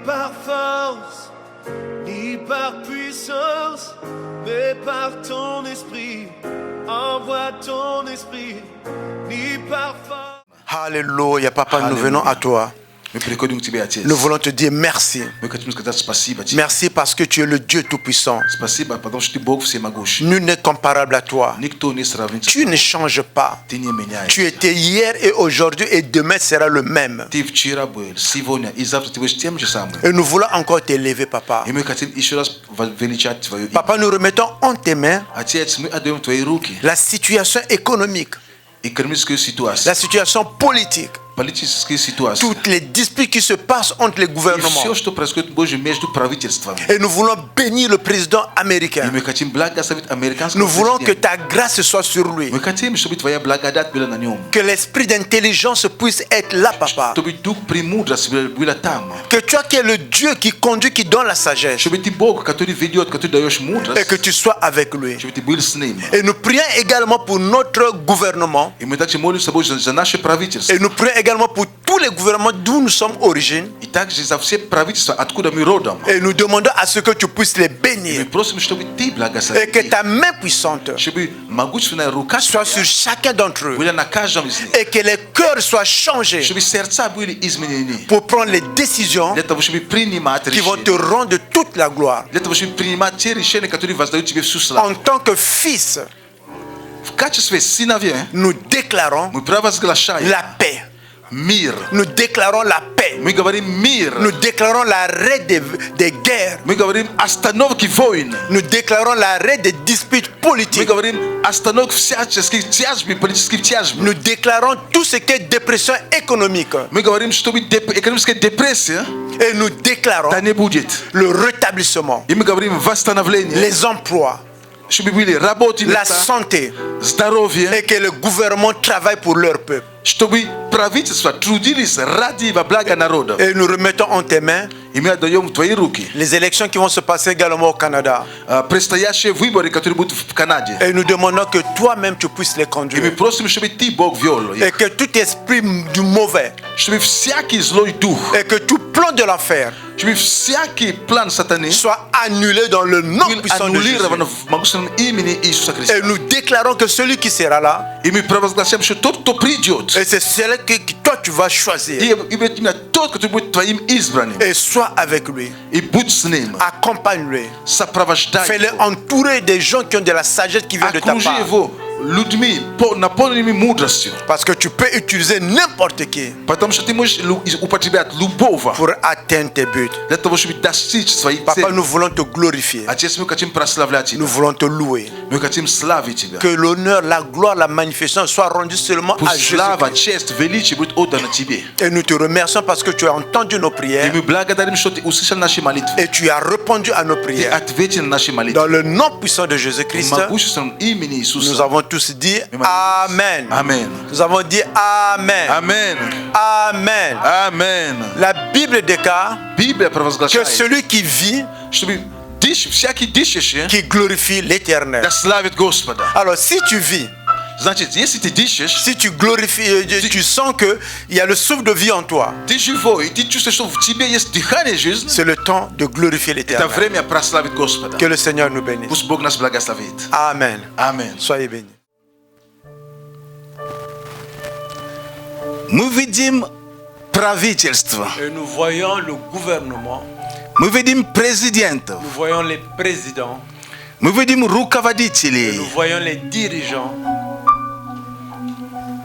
par force, ni par puissance, mais par ton esprit. Envoie ton esprit, ni par force. Alléluia, Papa, nous venons à toi. Nous voulons te dire merci. Merci parce que tu es le Dieu Tout-Puissant. Nul n'est comparable à toi. Tu ne changes pas. Tu étais hier et aujourd'hui et demain sera le même. Et nous voulons encore t'élever, Papa. Papa, nous remettons en tes mains la situation économique, la situation politique, toutes les disputes qui se passent entre les gouvernements. Et nous voulons bénir le président américain. Nous voulons que ta grâce soit sur lui. Que l'esprit d'intelligence puisse être là, Papa. Que toi qui es le Dieu qui conduit, qui donne la sagesse, et que tu sois avec lui. Et nous prions également pour notre gouvernement. Et nous prions également pour tous les gouvernements d'où nous sommes origines. Et nous demandons à ce que tu puisses les bénir. Et que ta main puissante soit sur chacun d'entre eux. Et que les cœurs soient changés pour prendre les décisions qui vont te rendre toute la gloire. En tant que fils, nous déclarons la paix. Nous déclarons la paix. Nous déclarons l'arrêt des guerres. Nous déclarons l'arrêt des disputes politiques. Nous déclarons tout ce qui est dépression économique. Et nous déclarons le rétablissement, les emplois, la santé, et que le gouvernement travaille pour leur peuple. Et nous remettons en tes mains les élections qui vont se passer également au Canada. Et nous demandons que toi-même tu puisses les conduire. Et que tout esprit du mauvais, et que tout plan de l'enfer soit annulé dans le nom puissant de Jésus. Et nous déclarons que celui qui sera là, et c'est celui que toi tu vas choisir, et sois avec lui, accompagne-le, fais-le entourer des gens qui ont de la sagesse qui vient de ta part. Parce que tu peux utiliser n'importe qui pour atteindre tes buts. Papa, nous voulons te glorifier. Nous voulons te louer. Que l'honneur, la gloire, la magnification soit rendue seulement à Jésus. Et nous te remercions parce que tu as entendu nos prières et tu as répondu à nos prières. Dans le nom puissant de Jésus-Christ, nous avons tous dit Amen. Amen. Nous avons dit Amen. Amen. Amen. Amen. La Bible déclare que celui qui vit, qui glorifie l'Éternel. Alors si tu vis, si tu glorifies, tu sens qu'il y a le souffle de vie en toi, c'est le temps de glorifier l'Éternel. Que le Seigneur nous bénisse. Amen. Amen. Soyez bénis. Мы видим правительство. Et nous voyons le gouvernement. Мы видим президентов. Nous voyons les présidents. Мы видим Et руководителей. nous voyons les dirigeants.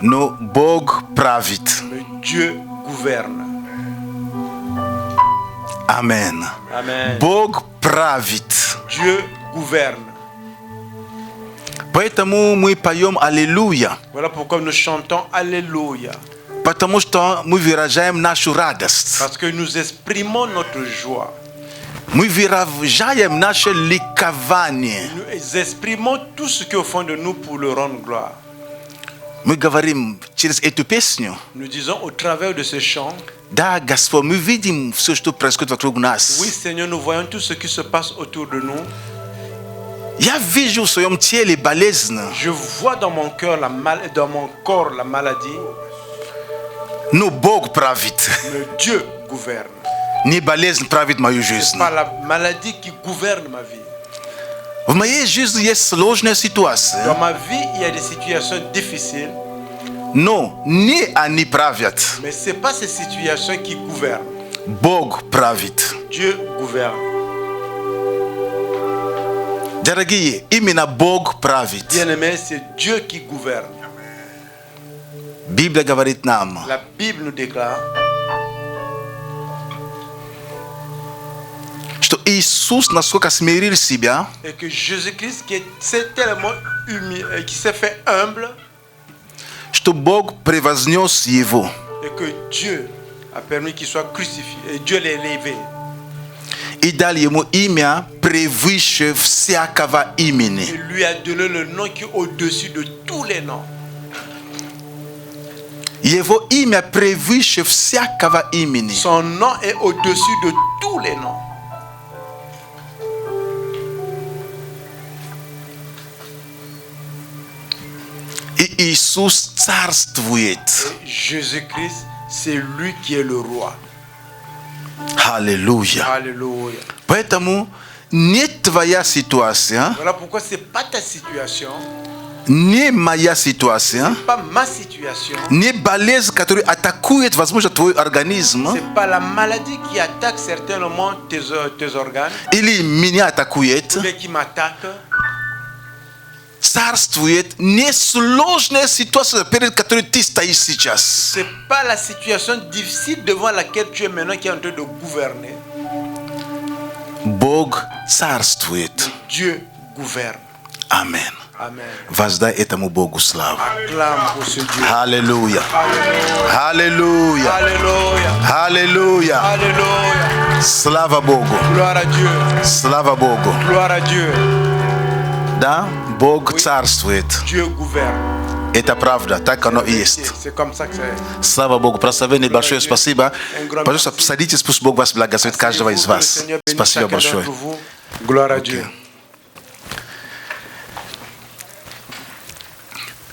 Но Бог правит. Mais Dieu gouverne. Амен. Amen. Бог правит. Dieu gouverne. Поэтому мы поем Аллилуйя. Voilà pourquoi nous chantons Alléluia. Потому что мы выражаем нашу радость. Parce que nous exprimons notre joie. Мы выражаем наше ликование. Nous exprimons tout ce qui est au fond de nous pour le rendre gloire. Мы говорим через эту песню. Nous disons au travers de ce chant, Да, Господь, мы видим все, что происходит вокруг нас. oui Seigneur, nous voyons tout ce qui se passe autour de nous. Я вижу в своем теле болезнь. Je vois dans mon cœur dans mon corps la maladie. Но Бог правит. Mais Dieu gouverne. Ni balèze pravit maju C'est juste. pas la maladie qui gouverne ma vie. Vous voyez, juste il y a sложная ситуация. Dans ma vie, il y a des situations difficiles, Но не они правят. mais ce n'est pas ces situations qui gouvernent. Бог правит. Dieu gouverne. Дорогие, именно Бог правит. Bien-aimé, c'est Dieu qui gouverne. Библия говорит нам, La Bible nous déclare что Иисус насколько смирил себя, et que Jésus-Christ, qui s'est tellement humilié, qui s'est fait humble, что Бог превознес его. et que Dieu a permis qu'il soit crucifié, et Dieu l'a élevé. И дал ему имя превыше всякого Il имени. lui a donné le nom qui est au-dessus de tous les noms. Его имя превыше всякого имени. Son nom est au-dessus de tous les noms. И Иисус царствует. Jésus-Christ, c'est lui qui est le roi. Аллилуйя. Alléluia. Поэтому не твоя ситуация, Voilà pourquoi ce n'est pas ta situation, не моя ситуация, pas ma situation, не болезнь, которая атакует, возможно, твой организм, c'est pas la maladie qui attaque certainement tes organes, или меня атакует, ou bien qui m'attaque. царствует несложная ситуация, перед которой ты стоишь сейчас. C'est pas la situation difficile devant laquelle tu es maintenant qui est en train de gouverner. Бог царствует. Dieu gouverne. Амен. Amen. Воздай этому Богу славу. Acclame pour ce Dieu. Аллилуйя. Аллилуйя. Alléluia. Аллилуйя. Alléluia. Слава Богу. Gloire à Dieu. Слава Богу. Gloire à Dieu. Да, Бог царствует. Dieu gouverne. Это правда, так оно и есть. C'est comme ça que c'est. Слава Богу, прославление большое спасибо. Пожалуйста, садитесь, пусть Бог вас благословит, каждого из вас. Спасибо большое. Gloire à Dieu.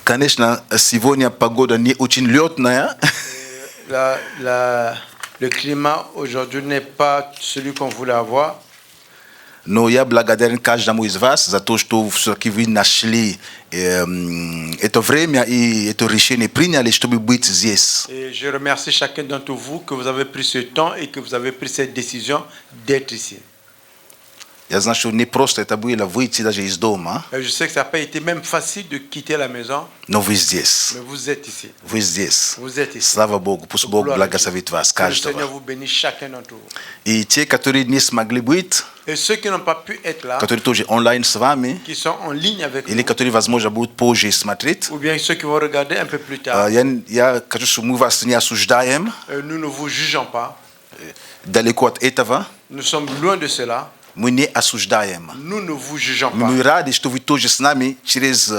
Конечно, сегодня погода не очень летная. Le climat aujourd'hui n'est pas celui qu'on voulait avoir. Но я благодарен каждому из вас за то, что все-таки вы нашли это время и это решение приняли, чтобы быть здесь. Et je remercie chacun d'entre vous que vous avez pris ce temps et que vous avez pris cette décision d'être ici. Я знаю, что не просто это было выйти даже из дома, Je sais que ça n'a pas été même facile de quitter la maison, но вы здесь. mais vous êtes ici. Вы здесь. Vous êtes ici. Слава Богу, пусть Бог благословит вас, Que le Seigneur каждого. vous bénisse chacun d'entre vous. И те, которые не смогли быть, Et ceux qui n'ont pas pu être là, которые тоже онлайн с вами, qui sont en ligne avec или nous, которые, возможно, будут позже смотреть, ou bien ceux qui vont regarder un peu plus tard, я хочу, что мы вас не осуждаем, nous ne vous jugeons pas. далеко от этого. Nous sommes loin de cela. Мы не осуждаем. Nous ne vous jugeons pas. Мы рады, что вы тоже с нами через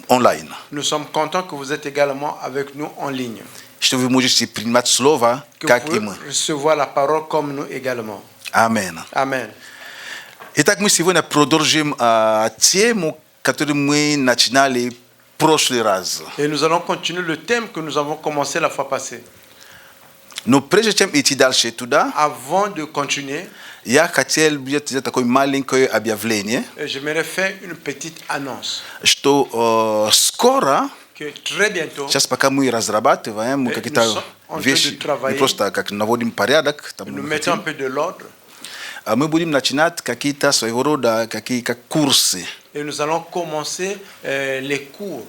онлайн. Nous sommes contents que vous êtes également avec nous en ligne. Что вы можете принимать слово, Que как vous и мы. pouvez recevoir la parole comme nous également. Аминь. Amen. Итак, мы сегодня продолжим тему, которую мы начинали в прошлый раз. Et nous allons continuer le thème que nous avons commencé la fois passée. Но прежде чем идти дальше туда, Avant de continuer, я хотел бы сделать такое маленькое объявление, j'aimerais faire une petite annonce. что скоро, Que très bientôt, сейчас пока мы разрабатываем, мы какие-то вещи, мы просто как наводим порядок, там, nous mettons un peu de l'ordre мы будем начинать какие-то своего рода как курсы et nous allons commencer les cours.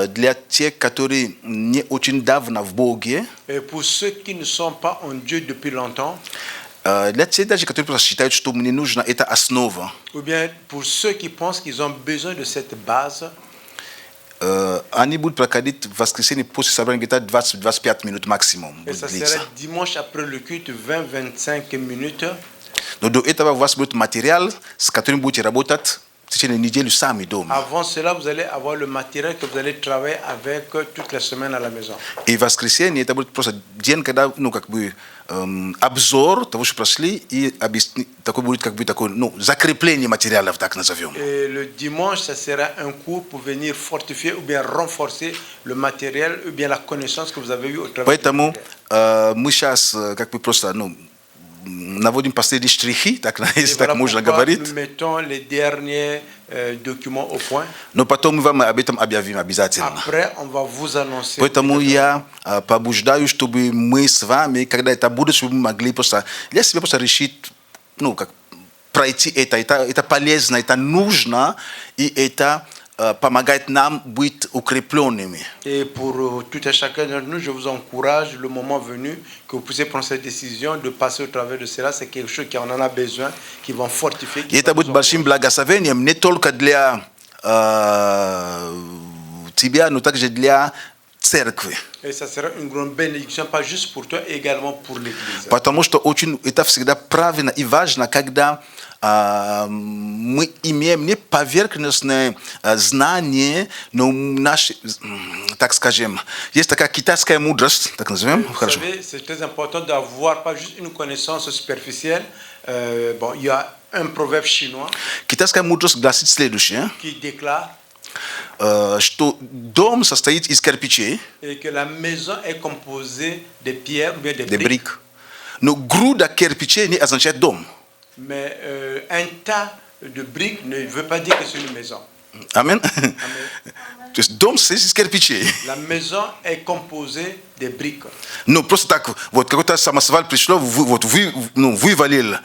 Для тех, которые не очень давно в Боге, Et pour ceux qui ne sont pas en Dieu depuis longtemps, для тех даже, которые просто считают, что мне нужна эта основа, ou bien pour ceux qui pensent qu'ils ont besoin de cette base, они будут проходить в воскресенье после собрания где-то 20-25 минут максимум. et ça sera dimanche après le culte 20-25 minutes. Но до этого у вас будет материал, с которым будете работать в Avant cela, vous allez avoir le matériel que vous allez travailler avec toute la semaine à la maison. И воскресенье это будет просто день, когда, ну, как бы, обзор того, что прошли, и такой будет, как бы, такое, ну, закрепление материалов, так назовем. Et le dimanche, ça sera un cours pour venir fortifier ou bien renforcer le matériel ou bien la connaissance que vous avez eue au travail. Поэтому мы сейчас, как бы, просто, ну, наводим последние штрихи, так, если так можно говорить. Nous mettons les derniers documents au point. Но потом мы вам об этом объявим обязательно. Après, on va vous annoncer. Поэтому я побуждаю, чтобы мы с вами, когда это будет, чтобы мы могли просто для себя просто решить, ну, как пройти это полезно, это нужно, и это помогает нам быть укрепленными. Et pour tout et chacun de nous, je vous encourage, le moment venu, que vous puissiez prendre cette décision de passer au travers de cela. C'est quelque chose qui en a besoin, qui va fortifier. И это будет большим благословением не только для тебя, но также для церкви. Et ça sera une grande bénédiction, pas juste pour toi, également pour l'Église. Потому что очень это всегда правильно и важно, когда мы имеем не поверхностное знание, но наши, так скажем, есть такая китайская мудрость, так назовем. Vous savez, c'est très important d'avoir pas juste une connaissance superficielle. Bon, il y a un proverbe chinois Китайская мудрость гласит следующее, qui déclare что дом состоит из кирпичей, et que la maison est composée de pierres ou bien de des briques. briques. Но груда кирпичей не означает дом. Mais un tas de briques ne veut pas dire que c'est une maison. Amen. То есть дом состоит из кирпичей. La maison est composée de briques. Ну, просто так, вот какой-то самосвал пришло, вот вывалил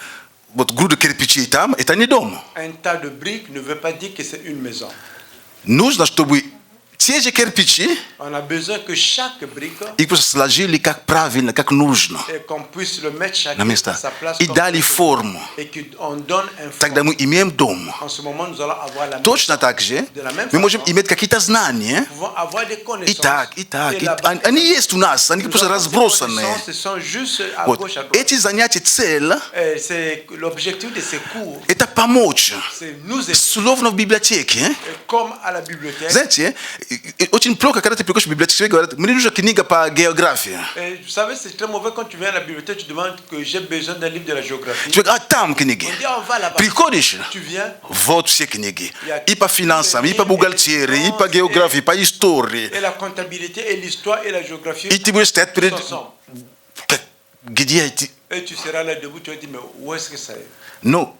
вот груду кирпичей там, это не дом. Un tas de briques ne veut pas dire que c'est une maison. Нужно, чтобы те же кирпичи On a besoin que chaque brique, их просто сложили как правильно, как нужно, et qu'on puisse le mettre на chacun à места, sa place. и comme дали il faut. форму. Et qu'on donne un Тогда fond. мы имеем дом. En ce moment, nous allons avoir la Точно maison. так же De la même мы можем façon, иметь какие-то знания. nous pouvons avoir des И connaissances. так. Et là-bas, Они есть у нас, они nous просто avons ces разбросаны. connaissances, ce sont juste à Вот. gauche, à droite. Эти занятия, цель, C'est l'objectif de ces cours, это помочь. c'est nous aider. Словно в библиотеке. Comme à la bibliothèque. Знаете, очень плохо, когда ты приходишь в библиотеку, тебе говорят, мне нужна книга по географии. Vous savez, c'est très mauvais quand tu viens à la bibliothèque, tu demandes que j'ai besoin d'un livre de la géographie. Tu говоришь, там книги. On dit, on va là-bas. Приходишь, Tu viens, вот все книги. И по финансам, и по бухгалтерии, и по географии, по истории. et la comptabilité, et l'histoire, et la géographie. И ты будешь стоять перед... ensemble. Где эти... Et tu seras là debout, tu vas dire, mais où est-ce que ça est? Ну,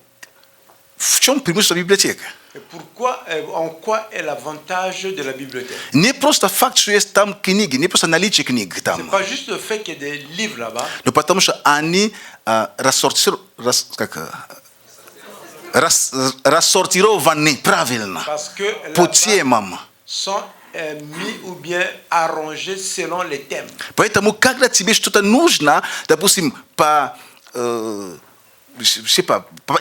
в чем преимущество библиотеки? Et pourquoi, en quoi est l'avantage de la bibliothèque? Не просто факт, что есть там книги, не просто наличие книг C'est там. pas juste le fait qu'il y ait des livres là-bas, Но потому что они рассортированы правильно, parce que по là-bas темам. sont mis ou bien arrangés selon les thèmes. Поэтому, когда тебе что-то нужно, допустим, по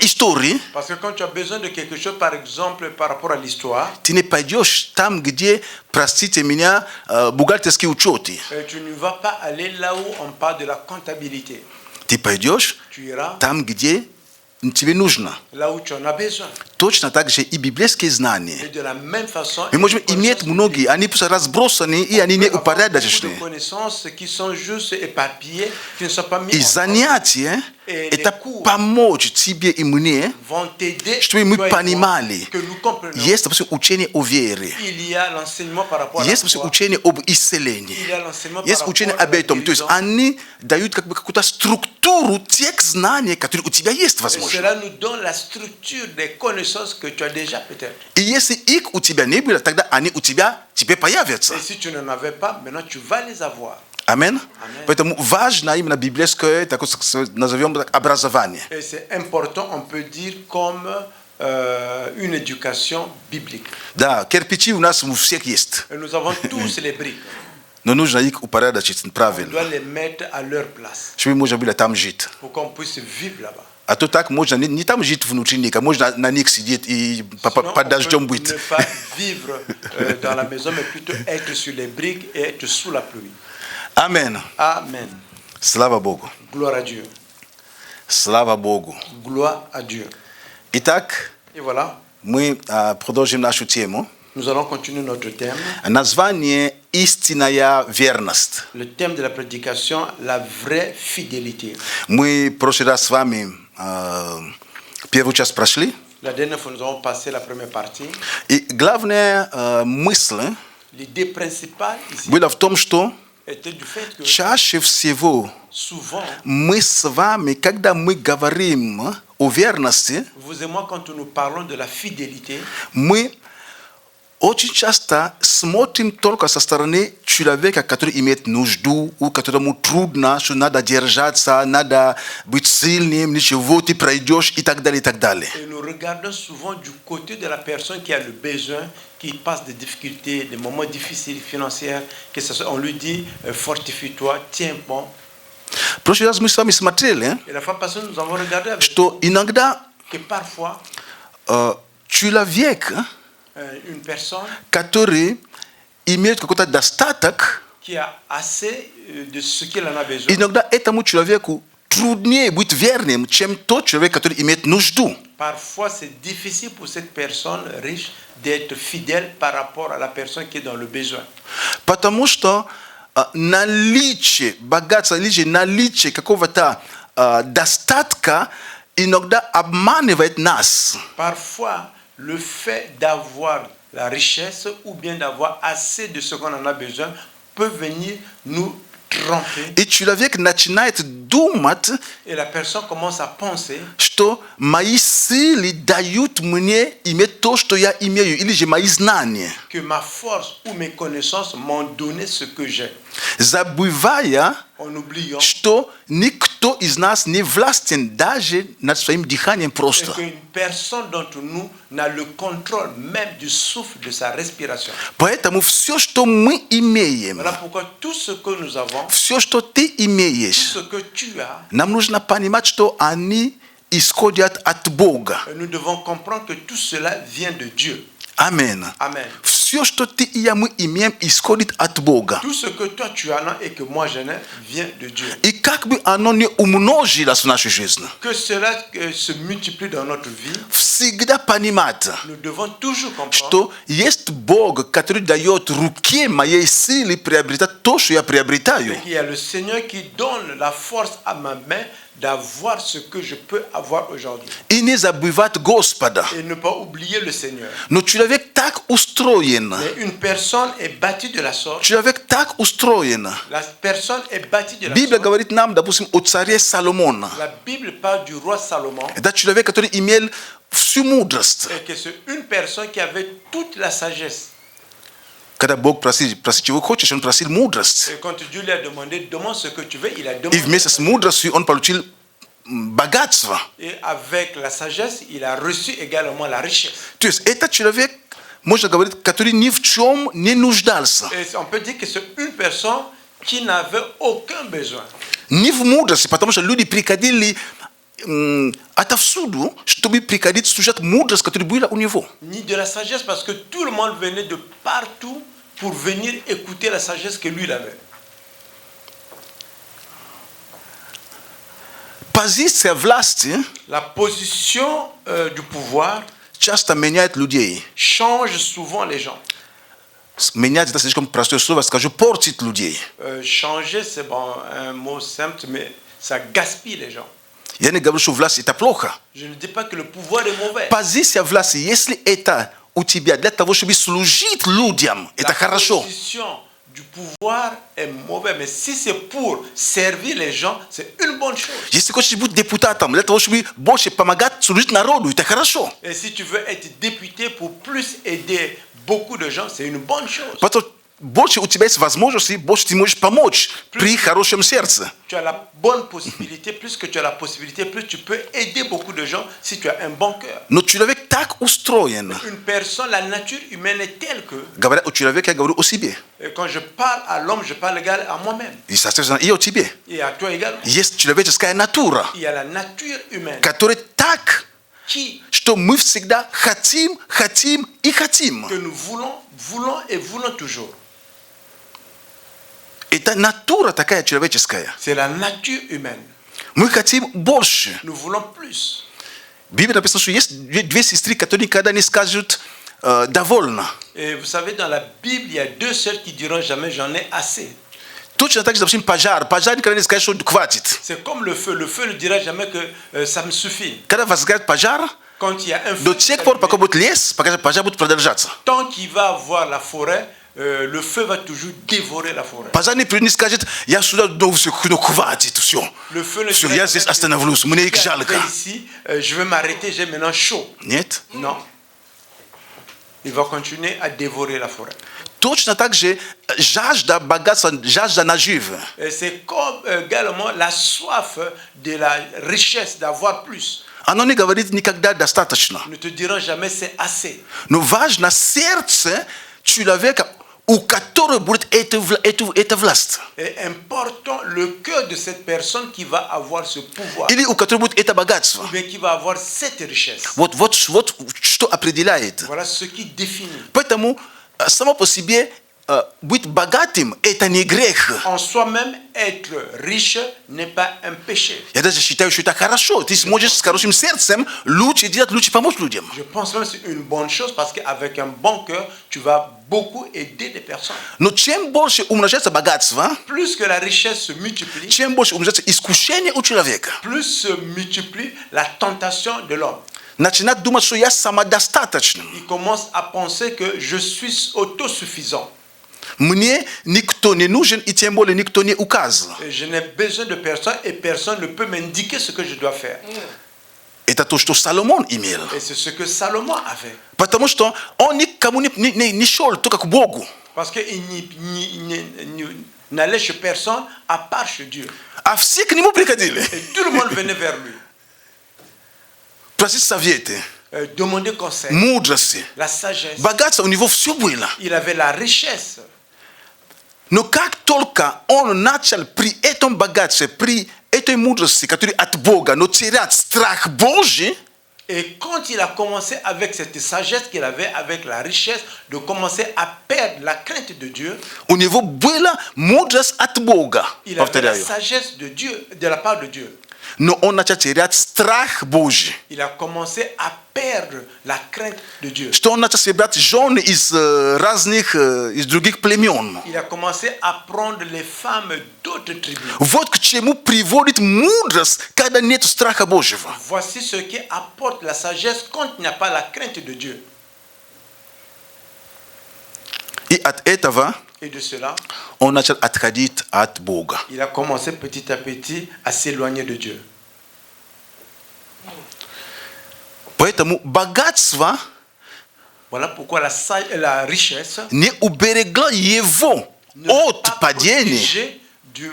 истории, Parce que quand tu as besoin de quelque chose, par exemple, par rapport à l'histoire, ты не пойдешь там, где, простите меня, бухгалтерские учеты. tu ne vas pas aller là où on parle de la comptabilité. Ты пойдешь Tu iras там, где тебе нужно. là où tu en as besoin. Точно так же и библейские Et знания. de la même façon, Мы можем les иметь connaissances многие, они просто разбросаны, и они не peuvent avoir beaucoup упорядочены. de connaissances qui sont juste éparpillées, qui ne sont pas mises И ensemble, занятия Et это les cours помочь тебе и мне, vont t'aider, чтобы мы toi et moi, понимали. que nous comprenons. Есть, допустим, учение о вере. Il y a l'enseignement par rapport à la Есть, допустим, foi. учение об исцелении. Il y a l'enseignement par Есть rapport учение à об la этом. То есть guérison. они дают как бы какую-то структуру тех знаний, которые у тебя есть, Et возможно. cela nous donne la structure des connaissances que tu as déjà peut-être. И если их у тебя не было, тогда они у тебя теперь появятся. Et si tu n'en avais pas, maintenant tu vas les avoir. Амин. Поэтому важно именно библейское, такое, назовем так, образование. Et c'est important, on peut dire, comme une éducation biblique. Да, кирпичи у нас у всех есть. Et nous avons tous les briques. Но нужно их упорядочить On doit правильно, les mettre à leur place чтобы можно было там жить. pour qu'on puisse vivre là-bas. А то так можно не там жить внутри них, а можно на них сидеть и Sinon, под on дождем peut быть. ne pas vivre dans la maison, mais plutôt être sur les briques et être sous la pluie. Амен. Amen. Слава Богу. Gloire à Dieu. Слава Богу. Gloire à Dieu. Итак, Et voilà, Nous allons continuer notre thème. Nazwanie istina ya wierność. Le thème de la prédication, la vraie fidélité. Мы в прошлый раз с вами первую часть прошли. La dernière fois, nous avons passé la première partie. И главная мысль L'idée principale ici была в том, что était du fait que чаще всего souvent, мы с вами, когда мы говорим о верности, vous et moi, quand nous parlons de la fidélité, мы очень часто смотрим только со стороны человека, который имеет нужду, у которому трудно, что надо держаться, надо быть сильным, ничего, ты пройдешь и так далее, и так далее. et nous regardons souvent du côté de la personne qui a le besoin, qui passe des difficultés, des moments difficiles financiers, que ce soit, on lui dit fortifie-toi, tiens bon. В прошлый раз мы с вами смотрели, Et la fois passée, nous avons regardé avec что иногда que parfois, человек, une personne который имеет какой-то достаток, qui a assez de ce qu'il en a besoin, иногда этому человеку труднее быть верным, чем тот человек, который имеет нужду. parfois c'est difficile pour cette personne riche d'être fidèle par rapport à la personne qui est dans le besoin. Потому что наличие богатства, наличие какого-то достатка иногда обманывает нас. Parfois, le fait d'avoir la richesse ou bien d'avoir assez de ce qu'on en a besoin peut venir nous tromper. И человек начинает думать, Et la personne commence à penser что мои силы дают мне иметь то, что я имею, или же мои знания. que ma force ou mes connaissances m'ont donné ce que j'ai. Забывая, En oubliant что никто из нас не властен даже над своим дыханием просто. qu'une personne d'entre nous n'a le contrôle même du souffle de sa respiration. Поэтому все, что мы имеем, Voilà pourquoi tout ce que nous avons, все, что ты tout имеешь, ce que tu as, нам нужно понимать, что они исходят от Бога. nous devons comprendre que tout cela vient de Dieu. Амин. Amen. Все, что ты и я мы имеем, исходит от Бога. Tout ce que toi tu as et que moi j'en ai vient de Dieu. И как бы оно не умножилось в нашей жизни, Que cela se multiplie dans notre vie, всегда понимать, nous devons toujours comprendre что есть Бог, который дает руке моей силы приобретать то, что я приобретаю. qu'il y a le Seigneur qui donne la force à ma main d'avoir ce que je peux avoir aujourd'hui. И не забывать Господа. Et ne pas oublier le Seigneur. Но человек так устроен. Mais une personne est bâtie de la sorte. Человек так устроен. La personne est bâtie de la Библия sorte. говорит нам, допустим, о царе Соломона. La Bible parle du roi Salomon. Это человек, который имел всю мудрость. Et que c'est une personne qui avait toute la sagesse. Когда Бог просил, чего хочешь, он просил мудрость. Et quand Dieu lui a demandé, demande ce que tu veux, il a И demandé. вместе с мудростью он получил богатство. Et avec la sagesse, il a reçu également la richesse. То есть это человек, можно говорить, который ни в чем не нуждался. Et on peut dire que c'est une personne qui n'avait aucun besoin. Не в мудрости, потому что люди приходили отовсюду, чтобы приходить слушать мудрость, которая была у него. Ni de la sagesse, parce que tout le monde venait de partout pour venir écouter la sagesse que lui il avait. Позиция власти La position du pouvoir часто меняет людей. change souvent les gens. Менять это слишком простое слово, скажу, портит людей. Changer, c'est bon, un mot simple, mais ça gaspille les gens. Я не говорю, что власть это плохо. Je ne dis pas que le pouvoir est mauvais. Позиция власти, если это у тебя для того, чтобы служить людям, это хорошо. La position du pouvoir est mauvaise, mais si c'est pour servir les gens, c'est une bonne chose. Если хочешь быть депутатом, для того, чтобы больше помогать служить народу, это хорошо. Et si tu veux être député pour plus aider beaucoup de gens, c'est une bonne chose. Потому что больше у тебя есть возможности, больше ты можешь помочь при хорошем сердце. Tu as la bonne possibilité, plus que tu as la possibilité, plus tu peux aider beaucoup de gens si tu as un bon cœur. Но человек так устроен. Une personne, la nature humaine est telle que, Говоря о человеке, я говорю о себе. et quand je parle à l'homme, je parle égal à moi-même. И, соответственно, и о тебе. Et à toi également. Есть человеческая натура, Il y a la nature humaine которая так, qui, что мы всегда хотим и хотим. que nous voulons et voulons toujours. Это натура такая человеческая. C'est la nature humaine. Мы хотим больше. Nous voulons plus. Biblia inapesa shu yes dwie sistri katolika dani skajut davolna. Et vous savez, dans la Bible, il y a deux sœurs qui diront jamais j'en ai assez. C'est comme le feu ne dira jamais que ça me suffit. Quand il y a un feu, tant qu'il va avoir la forêt, le feu va toujours dévorer la forêt. Le feu ne dira jamais ici, je vais m'arrêter, j'ai maintenant chaud. Non. Il va continuer à dévorer la forêt. Et c'est comme également la soif de la richesse, d'avoir plus. Ne te diront jamais c'est assez. Et important le cœur de cette personne qui va avoir ce pouvoir. Ou bien qui va avoir cette richesse. Voilà ce qui définit. En soi-même, être riche n'est pas un péché. Je pense même que c'est une bonne chose parce qu'avec un bon cœur, tu vas beaucoup aider des personnes. Plus que la richesse se multiplie, plus se multiplie la tentation de l'homme. Il commence à penser que je suis autosuffisant. Et je n'ai besoin de personne et personne ne peut m'indiquer ce que je dois faire. Et c'est ce que Salomon avait. Parce qu'il n'allait chez personne à part chez Dieu. Et tout le monde venait vers lui. Demander conseil. La sagesse. Il avait la richesse. No kak tolka on natural pri eton bagace pri eton mudrosi katuri atboga no tirat strach boji. Et quand il a commencé avec cette sagesse qu'il avait, avec la richesse, de commencer à perdre la crainte de Dieu, au niveau buela mudras atboga. Il avait la sagesse de Dieu, de la part de Dieu. No on a tirat strach boji. Il a commencé à perdre la crainte de Dieu. Il a commencé à prendre les femmes d'autres tribus. Voici ce qui apporte la sagesse quand il n'y a pas la crainte de Dieu. Et de cela, il a commencé petit à petit à s'éloigner de Dieu. Voilà pourquoi la richesse ne pas protégée du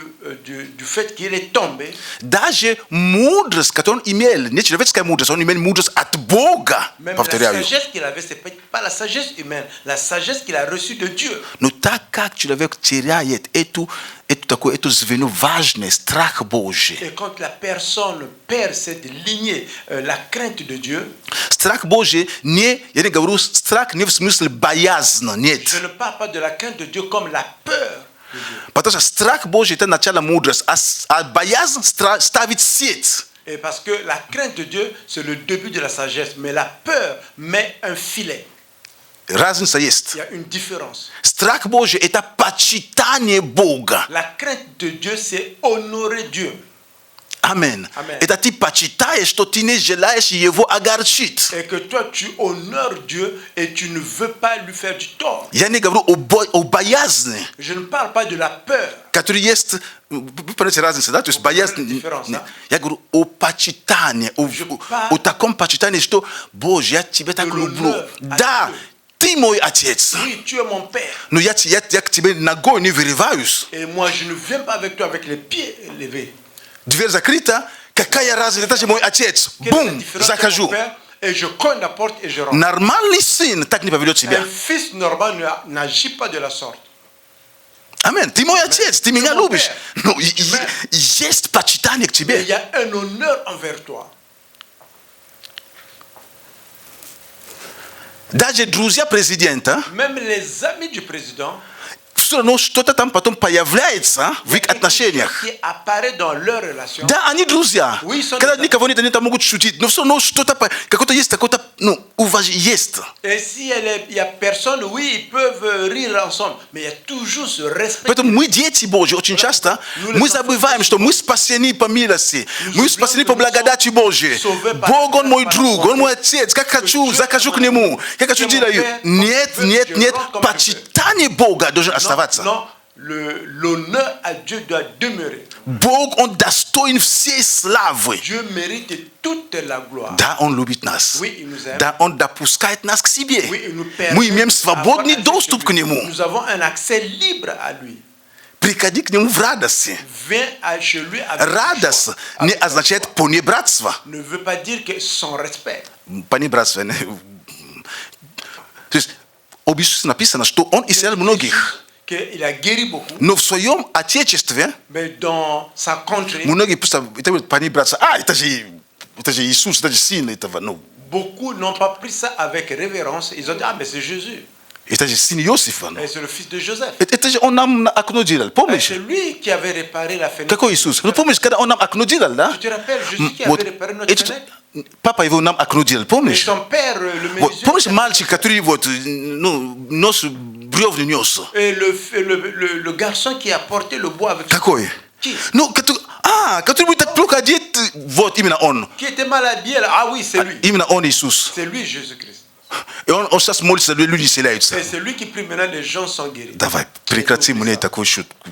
fait qu'il est tombé. Même la sagesse qu'il avait, ce n'est pas la sagesse humaine, la sagesse qu'il a reçue de Dieu. Et quand la personne perd cette lignée, la crainte de Dieu, je ne parle pas de la crainte de Dieu comme la peur. Et parce que la crainte de Dieu, c'est le début de la sagesse, mais la peur met un filet. Il y a une différence. La crainte de Dieu, c'est honorer Dieu. Amen. Amen. Et que toi, tu honores Dieu et tu ne veux pas lui faire du tort. Je ne parle pas de la peur. Oui, tu es mon père. Et moi, je ne viens pas avec toi avec les pieds levés. Et je cogne la porte et je rentre. Un fils normal n'agit pas de la sorte. Amen. Mais il y a un honneur envers toi. Même les amis du président, Sura no что-то там потом появляется в их отношениях. Qui apparaît dans leur relation. Да, они друзья. Oui, ils sont Когда друзья. никого нет, они там могут шутить. Но все равно что-то, какое-то есть, какое-то, ну, есть. Et si il y a personne, oui, ils peuvent rire ensemble, mais il y a toujours ce respect. Поэтому мы, дети Божьи, очень часто мы забываем, что мы спасены по милости, мы спасены по благодати Божьей. Бог, Он мой друг, Он мой отец. Как хочу, захожу к Нему. Как хочу делаю. Нет, нет, нет. Почитание Бога должен оставаться. Non, l'honneur à Dieu doit demeurer. Бог, Он достоин всей славы. Dieu mérite toute la gloire. Да, Он любит нас. Oui, il nous aime. Да, Он допускает нас к себе. Oui, il nous permet Мы имеем свободный d'avoir accès доступ chez к lui. Нему. Nous avons un accès libre à lui. Приходи к Нему в радости. Viens chez lui avec Радость joie. не означает понебратство. Ne veut pas dire que sans respect. Понебратство. То есть об Иисусе написано, что Он исцелял многих. Il a guéri beaucoup. Но в своем отечестве Mais dans sa contrée, многие просто понебратство. Это же Иисус, это же сын этого. Ну, beaucoup n'ont pas pris ça avec révérence. Ils ont dit, ah, mais c'est Jésus. это же сын Иосифа. Et c'est le fils de Joseph. Это же он нам окно делал, помнишь? C'est lui qui avait réparé la fenêtre. Какой Иисус? Ну помнишь, когда он нам окно делал, да? Tu te rappelles, Jésus qui avait réparé notre fenêtre? Папа его нам окно делал, Et помнишь? son père, le Вот, menuisier. помнишь мальчик, который вот, ну, нос бревна нес? Et le garçon qui a porté le bois avec Какой? Qui? Ну, который будет так плохо одет, вот именно он. Qui était mal habillé là. Ah oui, c'est lui. Именно он Иисус. C'est lui, Jésus-Christ. И он сейчас молится, люди исцеляются. Et c'est lui qui prie maintenant, les gens sont guéris. Давай, прекрати мне такую шутку.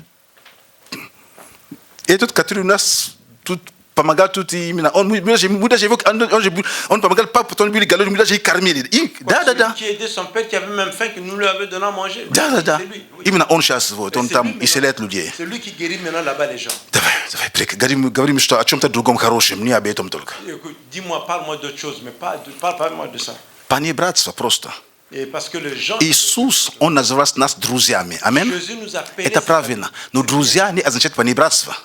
Этот, который у нас тут помогал, тут именно, он помогал папе, он был голодный, мы даже и кормили. Да. Qui aidait son père qui avait même faim, que nous lui avions donné à manger. Да. C'est lui. Oui. Именно он сейчас, вот, он C'est там lui исцеляет maintenant. людей. C'est lui qui guérit maintenant là-bas les gens. Давай, говорим, что о чем-то другом хорошем, не об этом только. Écoute, dis-moi, parle-moi d'autre chose, mais parle pas moi de ça. Понебратство просто. Et parce que les gens. Иисус, Он называл нас друзьями. Аминь. Jésus nous appelle. Это правильно. Но друзья не означает понебратство.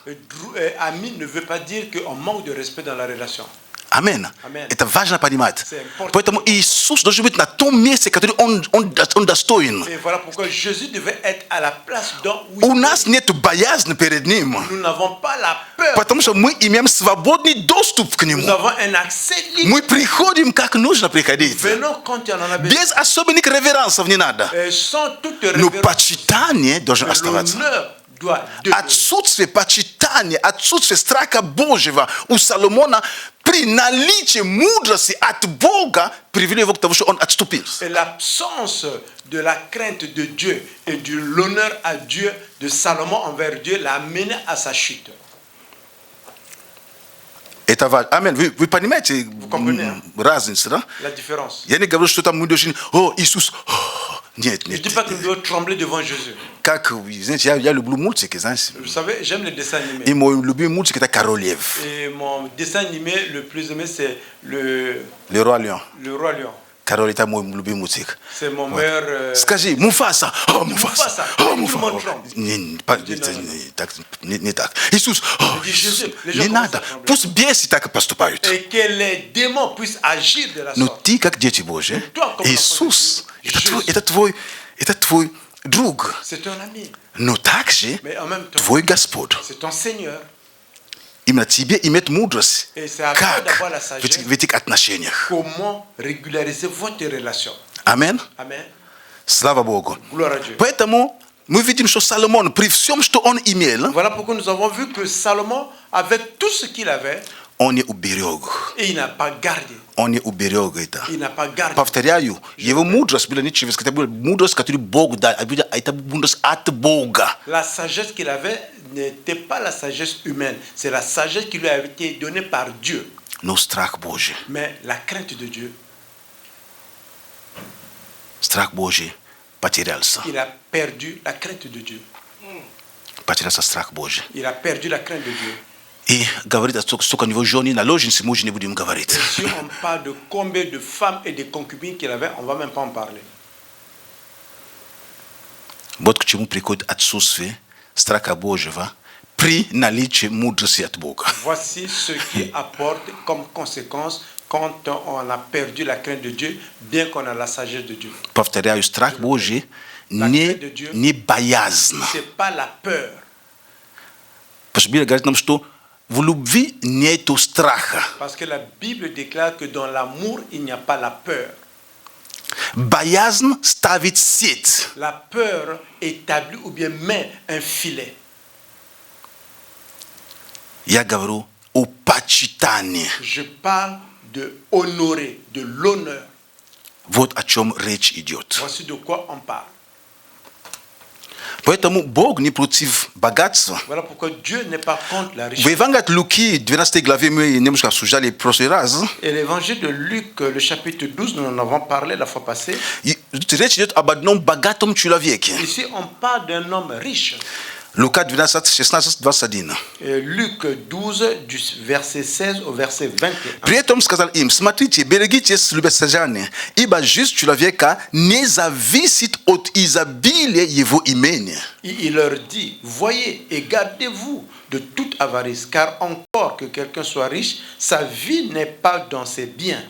Ami ne veut pas dire qu'on manque de respect dans la relation. Аминь. Amen. Это важно понимать. C'est important. Поэтому Иисус должен быть на том месте, который Он достоин. Et voilà pourquoi Jésus devait être à la place dont У нас нет боязни перед Ним. nous n'avons pas la peur. Потому что мы имеем свободный доступ к Nous Нему. avons un accès libre. Мы приходим, как нужно приходить. Venons quand il y en a besoin. Без особенных реверансов не надо. Sans toute Но révérence. почитание должно оставаться. L'honneur doit demeurer. Отсутствие почитания, отсутствие страха Божьего у Соломона при наличии мудрости от Бога привели его к тому, что он отступил. Et l'absence de la crainte de Dieu et de l'honneur à Dieu de Salomon envers Dieu l'a amené à sa chute. Это важно. Аминь. Вы понимаете разницу, да? La différence. Я не говорю, что там мы должны, Иисус, нет. Je ne dis pas que nous devons trembler devant Jésus. Как, знаете, я люблю мультики, знаете. Vous savez, j'aime les dessins animés. И мой любимый мультик это Король Лев. Et mon dessin animé le plus aimé, c'est le Roi Lion. Roi Lion. Король это мой любимый мультик. C'est mon meilleur. Скажи, Муфаса. Муфаса. Не так. Иисус, не надо. Пусть бесы так поступают. Et que les démons puissent agir de la Но sorte. ты, как дети Божьи, Иисус, это твой друг. C'est ton ami. Но также Mais en même temps, твой Господь. c'est ton Seigneur. Именно тебе иметь мудрость, Et c'est à toi как d'avoir la sagesse. в этих отношениях. Comment régulariser votre relation. Аминь. Amen. Слава Богу. Gloire à Dieu. Поэтому мы видим, что Соломон, при всем, что он имел, Voilà pourquoi nous avons vu que Salomon, avec tout ce qu'il avait, он не уберег. et il n'a pas gardé. Он не уберег это. Il n'a pas gardé. Повторяю, его мудрость была не человеческая, это была мудрость, которую Бог дал. Это мудрость от Бога. La sagesse qu'il avait n'était pas la sagesse humaine. C'est la sagesse qui lui a été donnée par Dieu. Но страх Божий. Mais la crainte de Dieu, Страх Божий потерялся. il a perdu la crainte de Dieu. Потерялся страх Божий. Il a perdu la crainte de Dieu. И говорит, сколько у него жены наложницы, мы уже не будем говорить. Si on parle de combien de femmes et de concubines qu'il avait, on ne va même pas en parler. Вот к чему приходит отсутствие страха Божьего при наличии мудрости от Бога. Voici ce qui apporte comme conséquence quand on a perdu la crainte de Dieu, bien qu'on a la sagesse de Dieu. Повторяю, страх Божий ni bayazna. C'est pas la peur. Parce que la Bible déclare que dans l'amour, il n'y a pas la peur. Bayazn stavit siet. La peur établit ou bien met un filet. Yagavro opachitani. Je parle de honorer, de l'honneur. Вот о чем речь идет. Voici de quoi on parle. Поэтому Бог не против богатства. Voilà pourquoi Dieu n'est pas contre la richesse. В Евангелии Луки 12 главе мы немножко обсуждали в прошлый раз. Et l'évangile de Luc, le chapitre 12, nous en avons parlé la fois passée. Речь идет об одном богатом человеке. Ici, on parle d'un homme riche. Лука 12, 16, 21. Luc 12, du verset 16 au verset 21. При этом сказал им: смотрите, берегитесь, любезные, ибо жизнь человека не зависит от изобилия его имения. Il leur dit: voyez et gardez-vous de toute avarice, car encore que quelqu'un soit riche, sa vie n'est pas dans ses biens.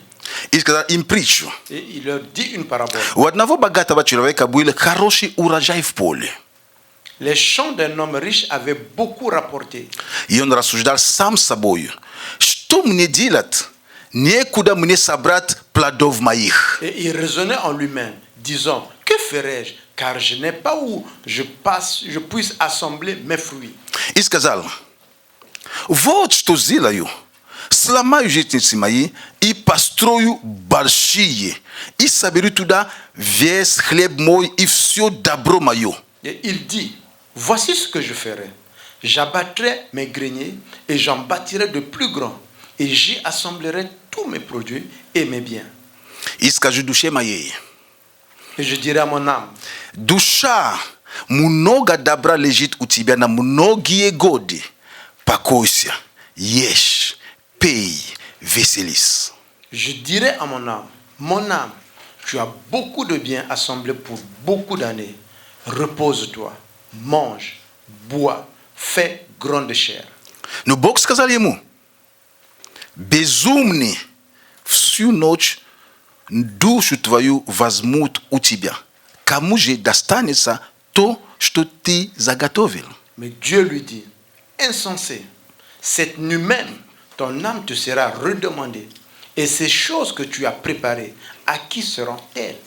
И сказал им притчу. Et il leur dit une parabole. У одного богатого человека был хороший урожай в поле. Les champs d'un homme riche avaient beaucoup rapporté. И он рассуждал сам с собой: что мне делать? Некуда мне собрать плодов моих. Et il raisonnait en lui-même, disant: que ferai-je, car je n'ai pas où je puisse assembler mes fruits. И сказал: вот что сделаю. Сломаю житницы мои и построю большие, и соберу туда весь хлеб мой и все добро мое. Et il dit: voici ce que je ferai. J'abattrai mes greniers et j'en bâtirai de plus grands, et j'y assemblerai tous mes produits et mes biens. И скажу душе моей: et je dirai à mon âme: душа, много добра лежит у тебя на многие годы. Покойся, ешь, пей, веселись. Je dirai à mon âme: mon âme, tu as beaucoup de biens assemblés pour beaucoup d'années. Repose-toi, mange, bois, fais grande chair. Но Бог сказал ему: безумный, всю ночь душу твою возьмут у тебя. Кому же достанется то, что ты заготовил? Mais Dieu lui dit: insensé, cette nuit même, ton âme te sera redemandée. Et ces choses que tu as préparées, à qui seront-elles?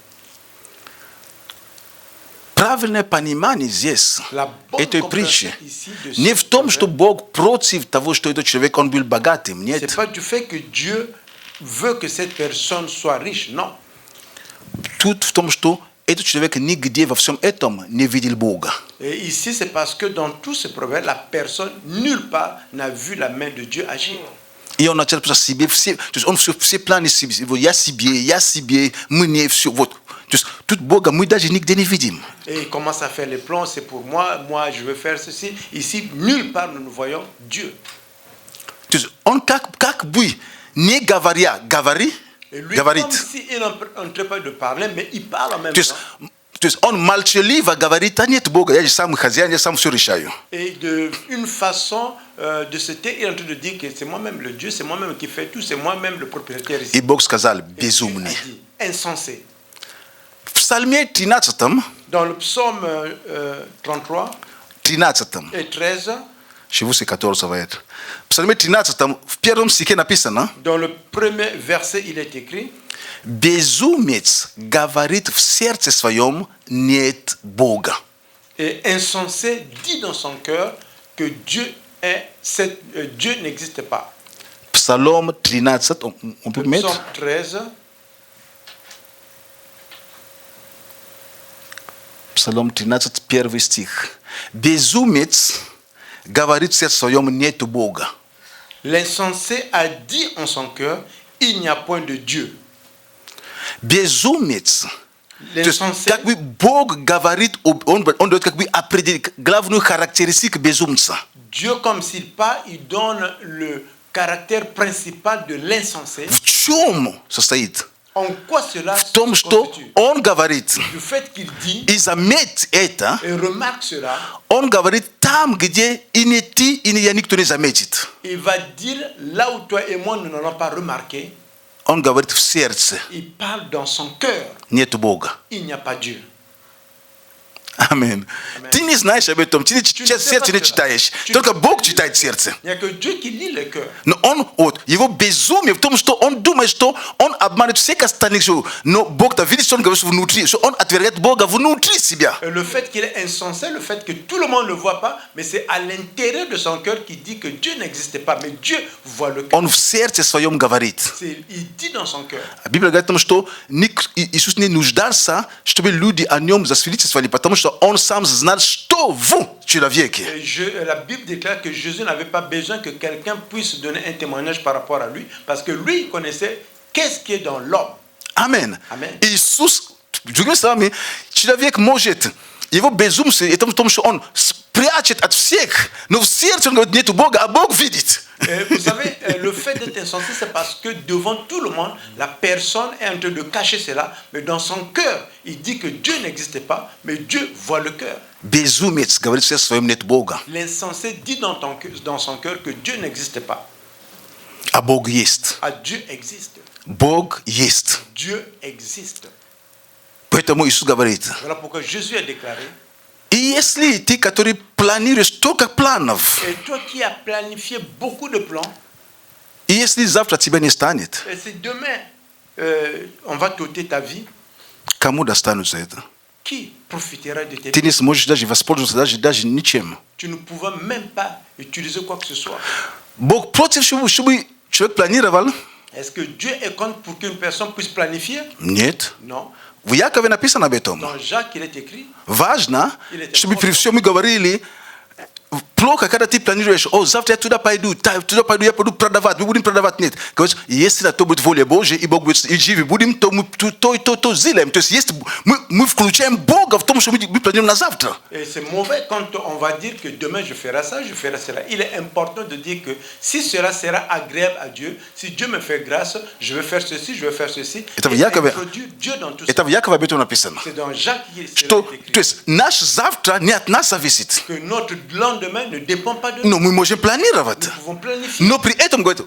Правильное понимание здесь этой притчи не в том, что Бог против того, что этот человек он был богатым. Нет. C'est pas du fait que Dieu veut que cette personne soit riche, non. Тут в том, что этот человек нигде во всем этом не видел Бога. Et ici, c'est parce que dans tous ces problèmes, la personne nulle part n'a vu la main de Dieu agir. И он начал просто себе все, то есть он все планы себе, я себе, мне все, вот. То есть тут Бога мы даже нигде не видим. Et il commence à faire les plans, c'est pour moi je veux faire ceci. Ici, nulle part nous voyons Dieu. То есть он как бы не говоря, говорит. Comme si il n'entrait pas de parler, mais il parle en même temps. То есть он молчаливо говорит: а нет Бога, я же сам хозяин, я сам все решаю. Et de une façon de se taire, il est en train de dire que c'est moi-même le Dieu, c'est moi-même qui fait tout, c'est moi-même le propriétaire ici. И Бог сказал: безумный. Insensé. В Псалме 13, dans le psaume 33 et 13, chez vous c'est 14, ça va être. В Псалме 13, в первом стихе написано: dans le premier verset, il est écrit: безумец говорит в сердце своем: нет Бога. Et insensé dit dans son cœur que Dieu n'existe pas. Psaume 13, on peut mettre. Psaume 13. Псалом 13, первый стих. Безумец говорит в сердце своем: нет Бога. L'insensé a dit en son cœur: il n'y a point de Dieu. Безумец. То есть, как бы Бог говорит, он дает как бы определить главную характеристику безумца. Dieu, comme s'il parle, il donne le caractère principal de l'insensé. В чем состоит? En quoi cela в том, что он говорит, du fait qu'il dit, и заметь это, et remarque cela, он говорит там, где и не ты, и я никто не заметит. Il va dire là où toi et moi nous n'allons pas remarquer. Он говорит в сердце. Il parle dans son cœur. Нет Бога. Il n'y a pas Dieu. Amen. Tu ne знаешь об этом, tu ne читаешь. Только Бог читает сердце. Il n'y a que Dieu qui lit le cœur. Но он, его безумие в том, что он думает, что он обманет всех остальных. Но Бог-то видит, что он говорит внутри, что он отвергает Бога внутри себя. Le fait qu'il est insensé, le fait que tout le monde ne le voit pas, mais c'est à l'intérieur de son cœur qui dit que Dieu n'existe pas, mais Dieu voit le cœur. Он в сердце своем говорит. Il dit dans son cœur. Библия говорит о том, что Иисус не нуждался, чтобы люди о нем засвидетельствовали, потому что он сам знал, что в человеке. La Bible déclare que Jésus n'avait pas besoin que quelqu'un puisse donner un témoignage par rapport à lui, parce que lui il connaissait qu'est-ce qui est dans l'homme. Amen. Amen. Иисус, другими словами, человек может, его безумие, это в том, что он прячет от всех, но в сердце он говорит, нету Бога, а Бог видит. Vous savez, le fait d'être insensé, c'est parce que devant tout le monde, la personne est en train de cacher cela, mais dans son cœur, il dit que Dieu n'existe pas, mais Dieu voit le cœur. Безумец говорит в сердце своем, нет Бога. L'insensé dit dans son cœur que Dieu n'existe pas. А Бог есть. Ah, Dieu existe. Бог есть. Dieu existe. Поэтому Иисус говорит. Voilà pourquoi Jésus a déclaré. И если ты, который планируешь столько планов, Et toi qui as planifié beaucoup de plans, и если завтра тебя не станет, et si demain on va t'ôter ta vie, кому достанутся это? qui profitera de tes Ты vies? не сможешь даже воспользоваться даже ничем. Tu ne pouvais même pas utiliser quoi que ce soit. Бог против, чтобы человек планировал? Est-ce que Dieu est contre pour qu'une personne puisse planifier? Нет. Non. В Якове написано об этом. Dans Jacques, il est écrit. Важно, чтобы при всем мы говорили, плохо, когда ты планируешь, завтра я туда пойду, я пойду продавать, мы будем продавать, нет. Говоришь, если на то будет воля Божья, и Бог будет и живы будем, то мы то сделаем. То есть мы включаем Бога в том, что мы планируем на завтра. Et c'est mauvais quand on va dire que demain je ferai ça, je ferai cela. Il est important de dire que si cela sera agréable à Dieu, si Dieu me fait grâce, je vais faire ceci, je vais faire ceci. Это в Et Якове, introduire Dieu dans tout это ça. в Якове об этом написано. C'est dans Jacques qui est Что, écrit. то есть наш завтра не от нас зависит. Que notre lendemain ne dépend pas de nous. Но мы можем планировать. Nous pouvons planifier. Но при этом, говорит,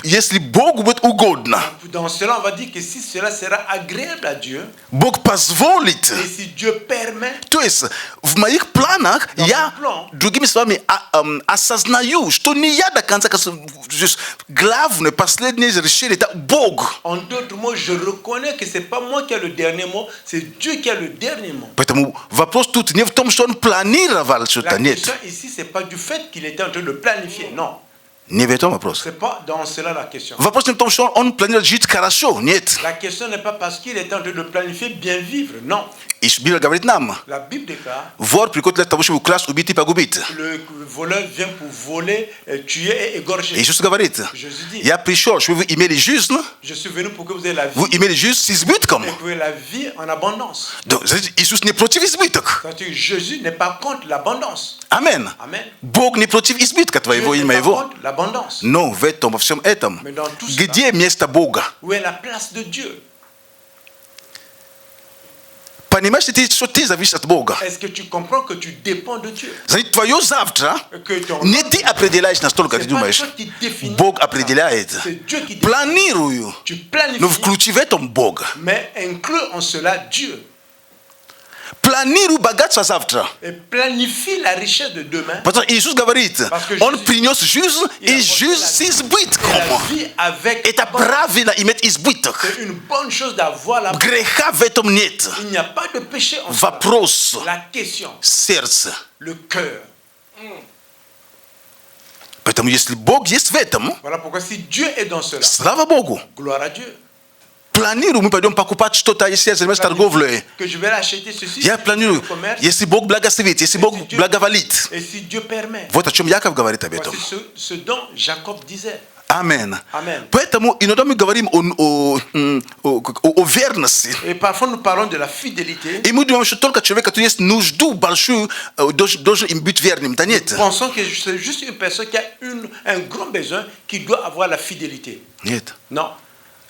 если Богу будет угодно, Dans cela, on va dire que si cela sera agréable à Dieu, Бог позволит. et si Dieu permet, То есть в моих планах я, план. другими словами, осознаю, что не я до конца, главное, последнее решение, это Бог. en d'autres mots, je reconnais que c'est pas moi qui ai le dernier mot, c'est Dieu qui a le dernier mot. Поэтому вопрос тут не в том, что он планировал La что-то, нет. question ici, c'est pas du fait qu'il était en train de planifier, non. Не в этом вопрос. C'est pas dans cela la question. Вопрос не в том, что он планирует жить хорошо, нет. La question n'est pas parce qu'il était en train de planifier bien vivre, non. И Библия говорит нам, La Bible déclare, вор приходит для того, чтобы украсть, убить и погубить. le voleur vient pour voler, tuer et égorger. Иисус говорит, Jésus dit, я пришел, чтобы вы имели жизнь, je suis venu pour que vous ayez la vie вы имели жизнь с избытком. et que vous ayez la vie en abondance. Donc, Иисус не против избыток. C'est-à-dire que Jésus n'est pas contre l'abondance. Амен. Amen. Бог не против избытка твоего и Dieu n'est pas моего. contre l'abondance. Но в этом, во всем этом, Mais dans tout cela, где место Бога? où est la place de Dieu? Понимаешь, что ты зависишь от Бога? Est-ce que tu comprends que tu dépends de Dieu? Значит, твое завтра Que ton не ты определяешь настолько, ты c'est pas думаешь. toi qui définis. Бог определяет. C'est Dieu qui définit. Планирую. Tu planifies, Но включи в этом Бога. mais inclus en cela Dieu. Планирую богатство завтра. Et planifie la richesse de demain. Потому что Иисус говорит, Parce que Он Jésus- принес жизнь Il a и apporté жизнь la с vie. избытком. Et la vie avec Это abondance. правильно иметь избыток. C'est une bonne chose d'avoir la vie. Греха в этом нет. Il n'y a pas de péché en cela. Вопрос La question, сердца. le cœur. Поэтому если Бог есть в этом, Voilà pourquoi si Dieu est dans cela, слава Богу. gloire à Dieu. Планирую, мы пойдем покупать что-то, если я занимаюсь торговлей. Que je vais acheter ceci, Я планирую, le commerce, если Бог благословит, если Бог благоволит. et si Dieu permet. Вот о чем Яков говорит об этом. Voici ce dont Jacob disait. Амен. Amen. Поэтому иногда мы говорим о верности. Et parfois nous parlons de la fidélité. И мы думаем, что только человек, который есть нужду большую, должен им быть верным. Да нет. Pensons que c'est juste une personne qui a un grand besoin qui doit avoir la fidélité. Нет. Non.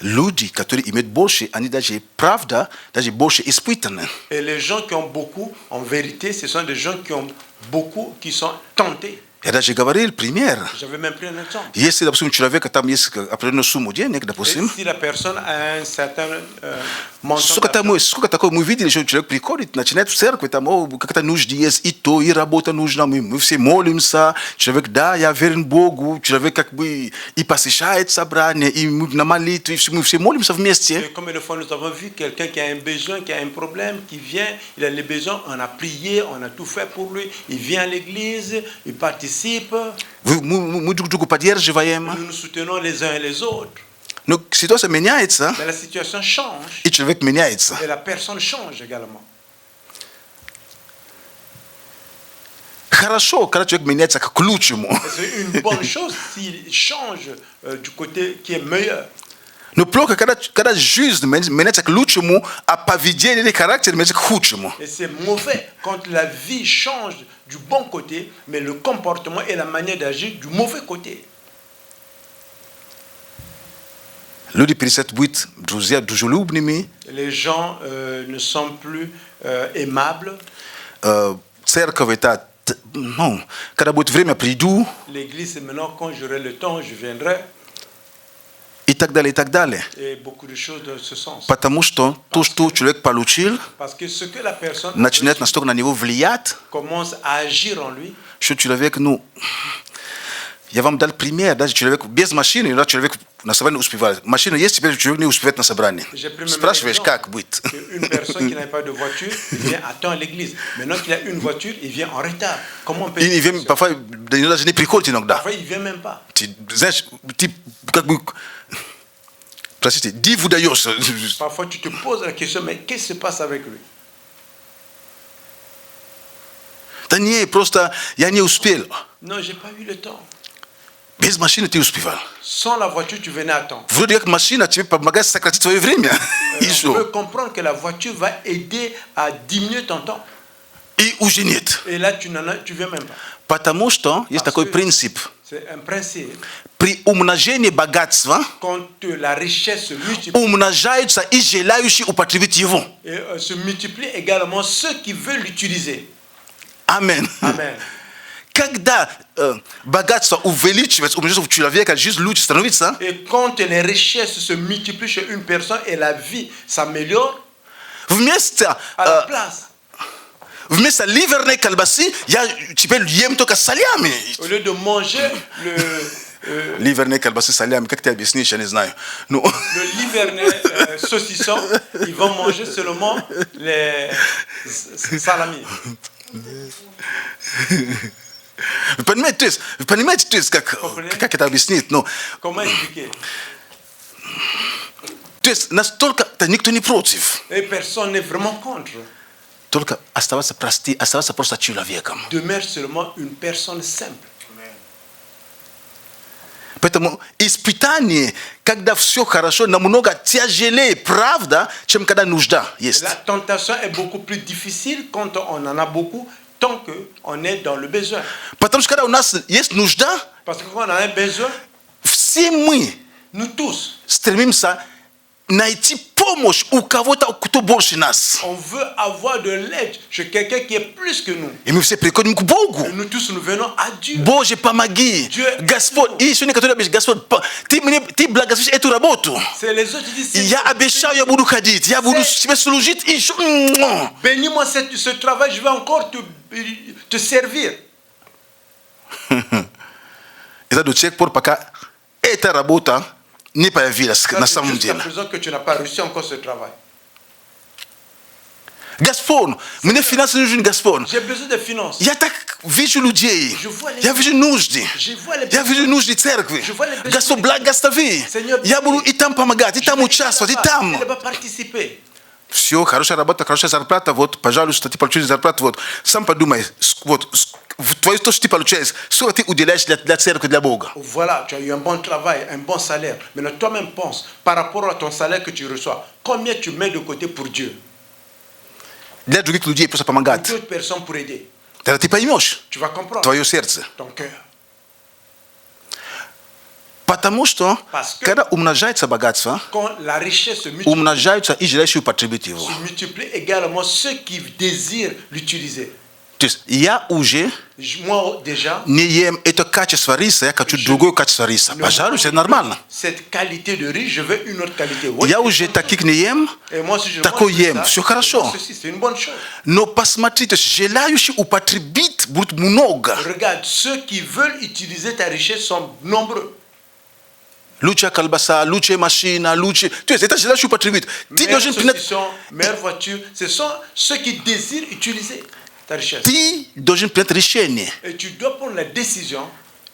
Люди, которые имеют больше, они даже, правда, даже больше испытаны. Et les gens qui ont beaucoup, en vérité, ce sont des gens qui ont beaucoup, qui sont tentés. Я даже говорил пример. J'avais même pris un exemple. Если, допустим, человек там есть определенную сумму денег, допустим, Si la personne a un certain montant сколько такое мы видели, что человек приходит, начинает в церкви, там, как-то нужды есть, и то, и работа нужна, мы все молимся, человек, да, я верен Богу, человек как бы и посещает собрание, и мы на молитве, мы все молимся вместе. Combien de fois nous avons vu quelqu'un qui a un besoin, qui a un problème, qui vient, il a les besoins, on a prié, on a tout fait pour lui, il vient à l'église, il participe. Мы друг другу поддерживаем. Nous nous soutenons les uns et les autres. Но ситуация меняется, Mais la situation change и человек меняется. et la personne change également. Хорошо, когда человек меняется к лучшему. C'est une bonne chose s'il change du côté qui est meilleur. Но плохо, когда жизнь меняется к лучшему, а поведение или характер меняется к худшему. Et c'est mauvais quand la vie change du bon côté, mais le comportement et la manière d'agir du mauvais côté. Люди перестают быть, друзья, дружелюбными. Les gens ne sont plus aimables. Церковь это, ну, когда будет время, приду. L'église, c'est maintenant quand j'aurai le temps, je viendrai. И так далее, и так далее. Et beaucoup de choses dans ce sens. Потому что то, что человек получил, Parce que ce que la personne начинает настолько на него влиять, commence à agir en lui. что человек, ну, я вам дал пример, даже человек без машины, иногда человек на собрании успевает. Машина есть, теперь человек не успевает на собрании. Спрашиваешь, как быть? Une personne qui n'a pas de voiture, il vient attendre à l'église. Maintenant qu'il a une voiture, il vient en retard. Comment on peut Il vient, parfois, даже не приходит иногда. Parfois, il vient même pas. Знаешь, ты как бы, простите, диву даешься. Parfois, tu te poses la question, mais qu'est-ce qui se passe avec lui? Да не, просто я не успел. Non, j'ai pas eu le temps. Без машины ты успевал. Sans la voiture, tu venais à temps. Вроде как машина тебе помогает сократить твое время. On peut comprendre que la voiture va aider à diminuer ton temps. И уже нет. Et là, tu viens même pas. Потому что есть такой принцип. C'est un principe. При умножении богатства Quand la richesse se multiplie, умножаются и желающие употребить его. et se multiplie également ceux qui veulent l'utiliser. Амен. Amen. Когда богатство увеличивается, умножается у человека, жизнь лучше становится. Et quand les richesses se multiplient chez une personne et la vie s'améliore, Вместо ливерной колбасы я теперь ем только солями. au lieu de manger Ливерные колбасы солями, как ты объяснишь, я не знаю. Ну. le livernet saucisson, ils vont manger seulement les salami. Вы понимаете, то есть, как это объяснить? Ну, Comment expliquer? то есть настолько никто не против. Et personne n'est vraiment contre. Только оставаться просто человеком. Demeure seulement une personne simple. Поэтому испытание, когда все хорошо, намного тяжелее, правда, чем когда нужда есть. La tentation est beaucoup plus difficile quand on en a beaucoup, tant qu'on est dans le besoin. Потому что когда у нас есть нужда, Parce que quand on a un besoin, все мы nous tous, стремимся найти помощь у кого-то, кто больше нас. on veut avoir de l'aide chez quelqu'un qui est plus que nous. И мы все приходим к Богу. Et nous tous, nous venons à Dieu. Боже, помоги. Господь, и сегодня, который обещал, Господь, ты благословишь эту работу. C'est les autres qui disent, Я обещал, я буду ходить, я буду тебе служить. И еще... bénis-moi ce travail, je vais encore te servir. Это до тех пор, пока эта работа не появилась на самом деле. Jusqu'à présent que tu n'as pas reçu encore ce travail. Господь, мне финансы нужны, Господь. J'ai besoin de finances. Я так вижу людей, я вижу нужды, я вижу нужды церкви. Господь, благослови. Я буду и там помогать, и там участвовать, и там. Все, хорошая работа, хорошая зарплата, вот, пожалуйста, ты получишь зарплату, вот. Сам подумай, вот, твое то, что ты получаешь, сколько ты уделяешь для церкви, для Бога. Voilà, tu as eu un bon travail, un bon salaire. Maintenant, toi-même pense, par rapport à ton salaire que tu reçois, combien tu mets de côté pour Dieu? Для других людей просто помогать. D'autres personnes pour aider. Тогда ты поймешь Tu vas comprendre. твое сердце. Ton cœur. Потому что, когда умножается богатство, Quand la richesse se multiplie, умножаются и желающие употребить его. se multiplie également ceux qui désirent l'utiliser. То есть я уже moi déjà, не ем это качество риса, я хочу другое качество риса. Пожалуй, c'est нормально. Cette qualité de riz, je veux une autre qualité. Я уже таких не ем, Et moi, si je такой mange ем. ça, Все хорошо. c'est une bonne chose. Но посмотрите, желающие употребить будут много. Regarde, ceux qui veulent utiliser ta richesse sont nombreux. Лучшая колбаса, лучшая машина, лучшая... То есть это желающие употребить. Ты должен принять... Meilleure voiture, ce sont ceux qui désirent utiliser ta richesse. Ты должен принять решение. Et tu dois prendre la décision.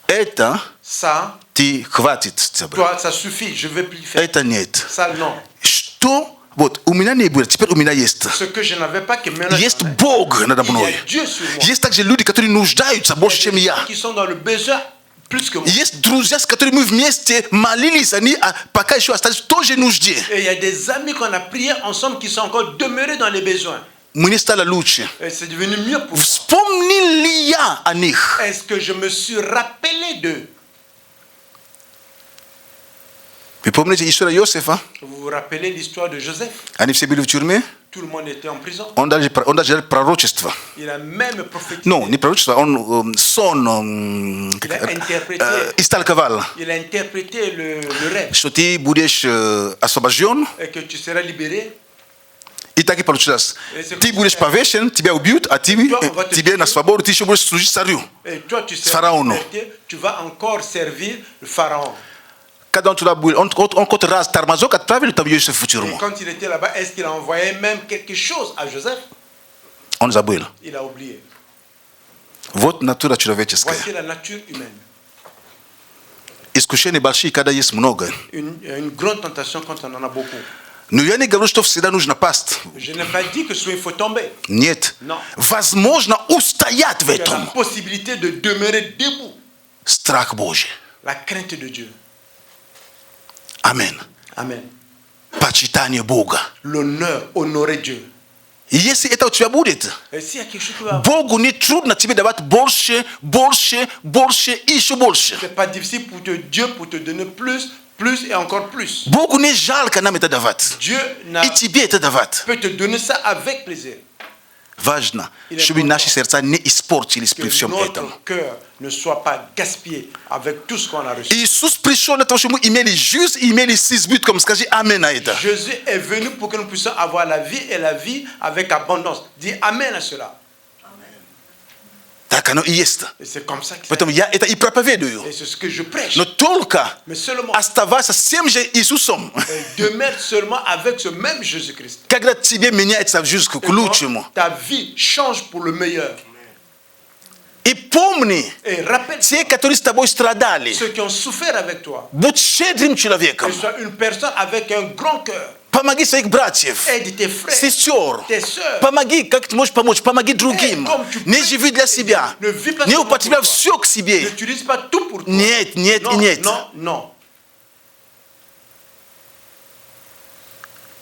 Это Ça, ты хватит. toi, ça suffit, je ne vais plus faire. Это нет. Ça, non. Что? Вот, у меня не было, теперь у меня есть. Ce que je n'avais pas, que maintenant Есть j'en ai. Бог надо Il y мной. a Dieu sur moi. Есть также люди, которые нуждаются больше, чем Il y a я. des gens qui sont dans le besoin plus que moi. Есть друзья, с которыми мы вместе молились, они пока еще остались в той же нужде. Et il y a des amis qu'on a prié ensemble qui sont encore demeurés dans les besoins. Мне стало лучше. Et c'est devenu mieux pour moi. Вспомнил ли я о них? Est-ce que je me suis rappelé d'eux? Вы помните историю Иосифа? Vous vous rappelez l'histoire de Joseph? Они все были в тюрьме. Tout le monde était en prison. Он даже пророчество. Il a même prophétisé. Ну, не пророчество, он сон истолковал. Il a interprété le rêve. Что ты будешь освобожден. Et que tu seras libéré. И так и получилось. Ты будешь повешен, тебя убьют, а тебе на свободу, ты еще будешь служить царю. Et toi, tu seras liberté, tu vas encore servir le pharaon. Когда он туда был, он какой-то раз тормозок отправили там Иосифа в тюрьму. Quand il était là-bas, est-ce qu'il a envoyé même quelque chose à Joseph? Он забыл. Il a oublié. Вот натура человеческая. Voici la nature humaine. Искушения большие, когда есть много. Une grande tentation quand on en a beaucoup. Но я не говорю, что всегда нужно пасть. Je n'ai pas dit que il faut tomber. Нет. Non. Возможно устоять в Il y a la этом. possibilité de demeurer debout. Страх Божий. La crainte de Dieu. Амен. Amen. Почитание Бога. L'honneur, honorer Dieu. И если это у тебя будет, Et s'il y a quelque chose qui va... Богу не трудно тебе давать больше, больше, больше и еще больше. C'est pas difficile pour Dieu pour te donner plus, plus et encore plus. Богу не жалко нам это давать. Dieu И тебе это давать. peut te donner ça avec plaisir. Важно, чтобы наши сердца не испортились при Que всем этом. notre cœur ne soit pas gaspillé avec tout ce qu'on a reçu. Иисус пришел для того, чтобы мы имели жизнь и имели сизбит, comme скажи Амен на это. Jésus est venu pour que nous puissions avoir la vie et la vie avec abondance. Dis Amen à cela. Так оно и есть. Et c'est comme ça que Поэтому я это и проповедую. et c'est ce que je prêche. Но только Mais seulement оставаться с тем же Иисусом, demeure seulement avec ce même Jésus-Christ. когда тебе меняется жизнь к Et quand лучшему. ta vie change pour le meilleur. И помни, Et rappelle те, которые с тобой страдали, ceux qui ont souffert avec toi. будь щедрым человеком. Que sois une personne avec un grand cœur. Помоги своих братьев, Aide tes frères, сестер. tes sœurs. Помоги, как ты можешь помочь. Помоги другим. Comme tu Не peux. живи для себя. Ne vis pas Не seulement употребляй pour toi. все к себе. N'utilise pas tout pour toi. Нет, нет non, и нет. Non, non.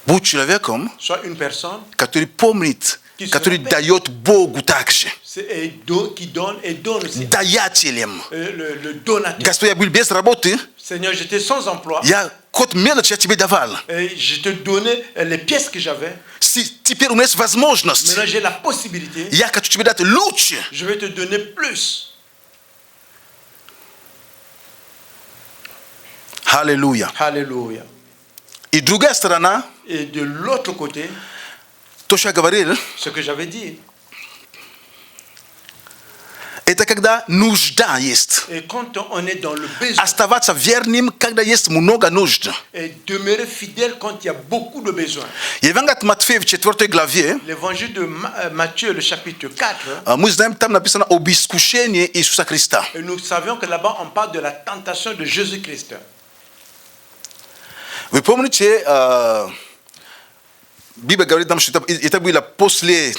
Будь человеком, Sois une personne который помнит, Qui se который rappelle. дает Богу также. qui donne et donne aussi. Даятелем. Le donateur. Господь, я был без работы, Seigneur, j'étais sans emploi. я хоть мелочь я тебе давал. Et je te donnais les pièces que j'avais. Теперь у меня есть возможность. Maintenant, j'ai la possibilité. Я хочу тебе дать лучше. Je vais te donner plus. Аллилуйя. Alléluia. И другая сторона, Et de l'autre côté, то, что я говорил, ce que j'avais dit, это когда нужда есть. et quand on est dans le besoin, Оставаться верным, когда есть много нужд. et demeurer fidèle quand il y a beaucoup de besoins. Евангелие от Матфея в 4 главе, L'évangile de Matthieu, le chapitre 4, мы знаем, там написано об искушении Иисуса Христа. et nous savions que là-bas, on parle de la tentation de Jésus-Christ. Вы помните, Библия говорит нам, что это было после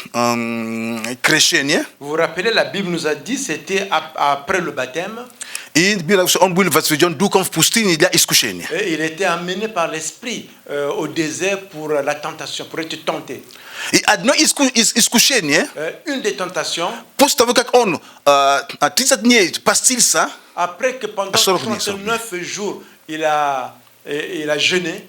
крещения. Vous vous rappelez, la Bible nous a dit, c'était après le baptême, И он был возведен духом в пустыне для искушения. et il était amené par l'Esprit au désert pour la tentation, pour être tenté. И одно искушение, Une des tentations, после того, как он 30 дней постился, après que pendant 39 jours, il a jeûné,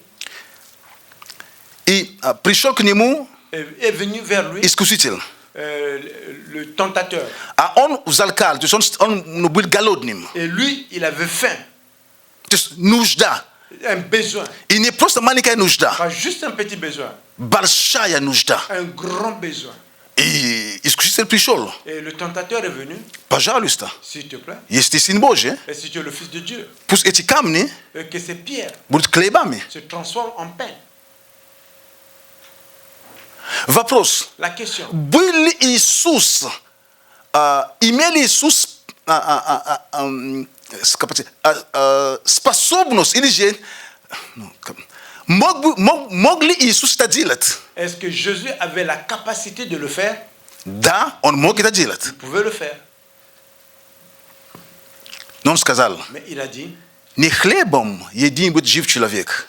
и пришел к нему est venu vers lui искуситель. le tentateur. Et lui, il avait faim. Un besoin. Il n'est pas juste un petit besoin. Un grand besoin. Et le tentateur est venu. S'il te plaît. Et si tu es le fils de Dieu. Que ces pierres se transforment en pain. La question. Est-ce que Jésus avait la capacité de le faire? Il pouvait le faire. Mais il a dit,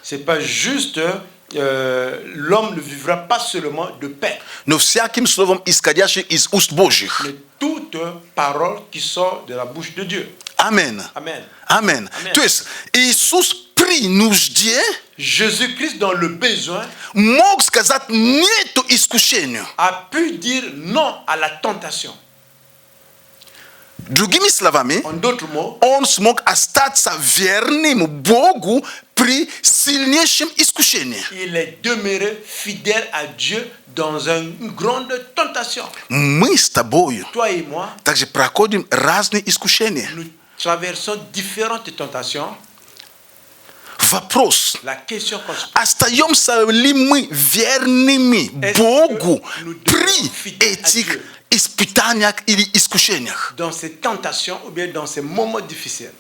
c'est pas juste l'homme ne vivra pas seulement de pain. Mais toute parole qui sort de la bouche de Dieu. Amen. Amen. Amen. Jésus-Christ dans le besoin a pu dire non à la tentation. En d'autres mots, il est demeuré fidèle à Dieu dans une grande tentation. Toi et moi, nous traversons différentes tentations. La question qu'on se pose, dans ces tentations ou bien dans ces moments difficiles.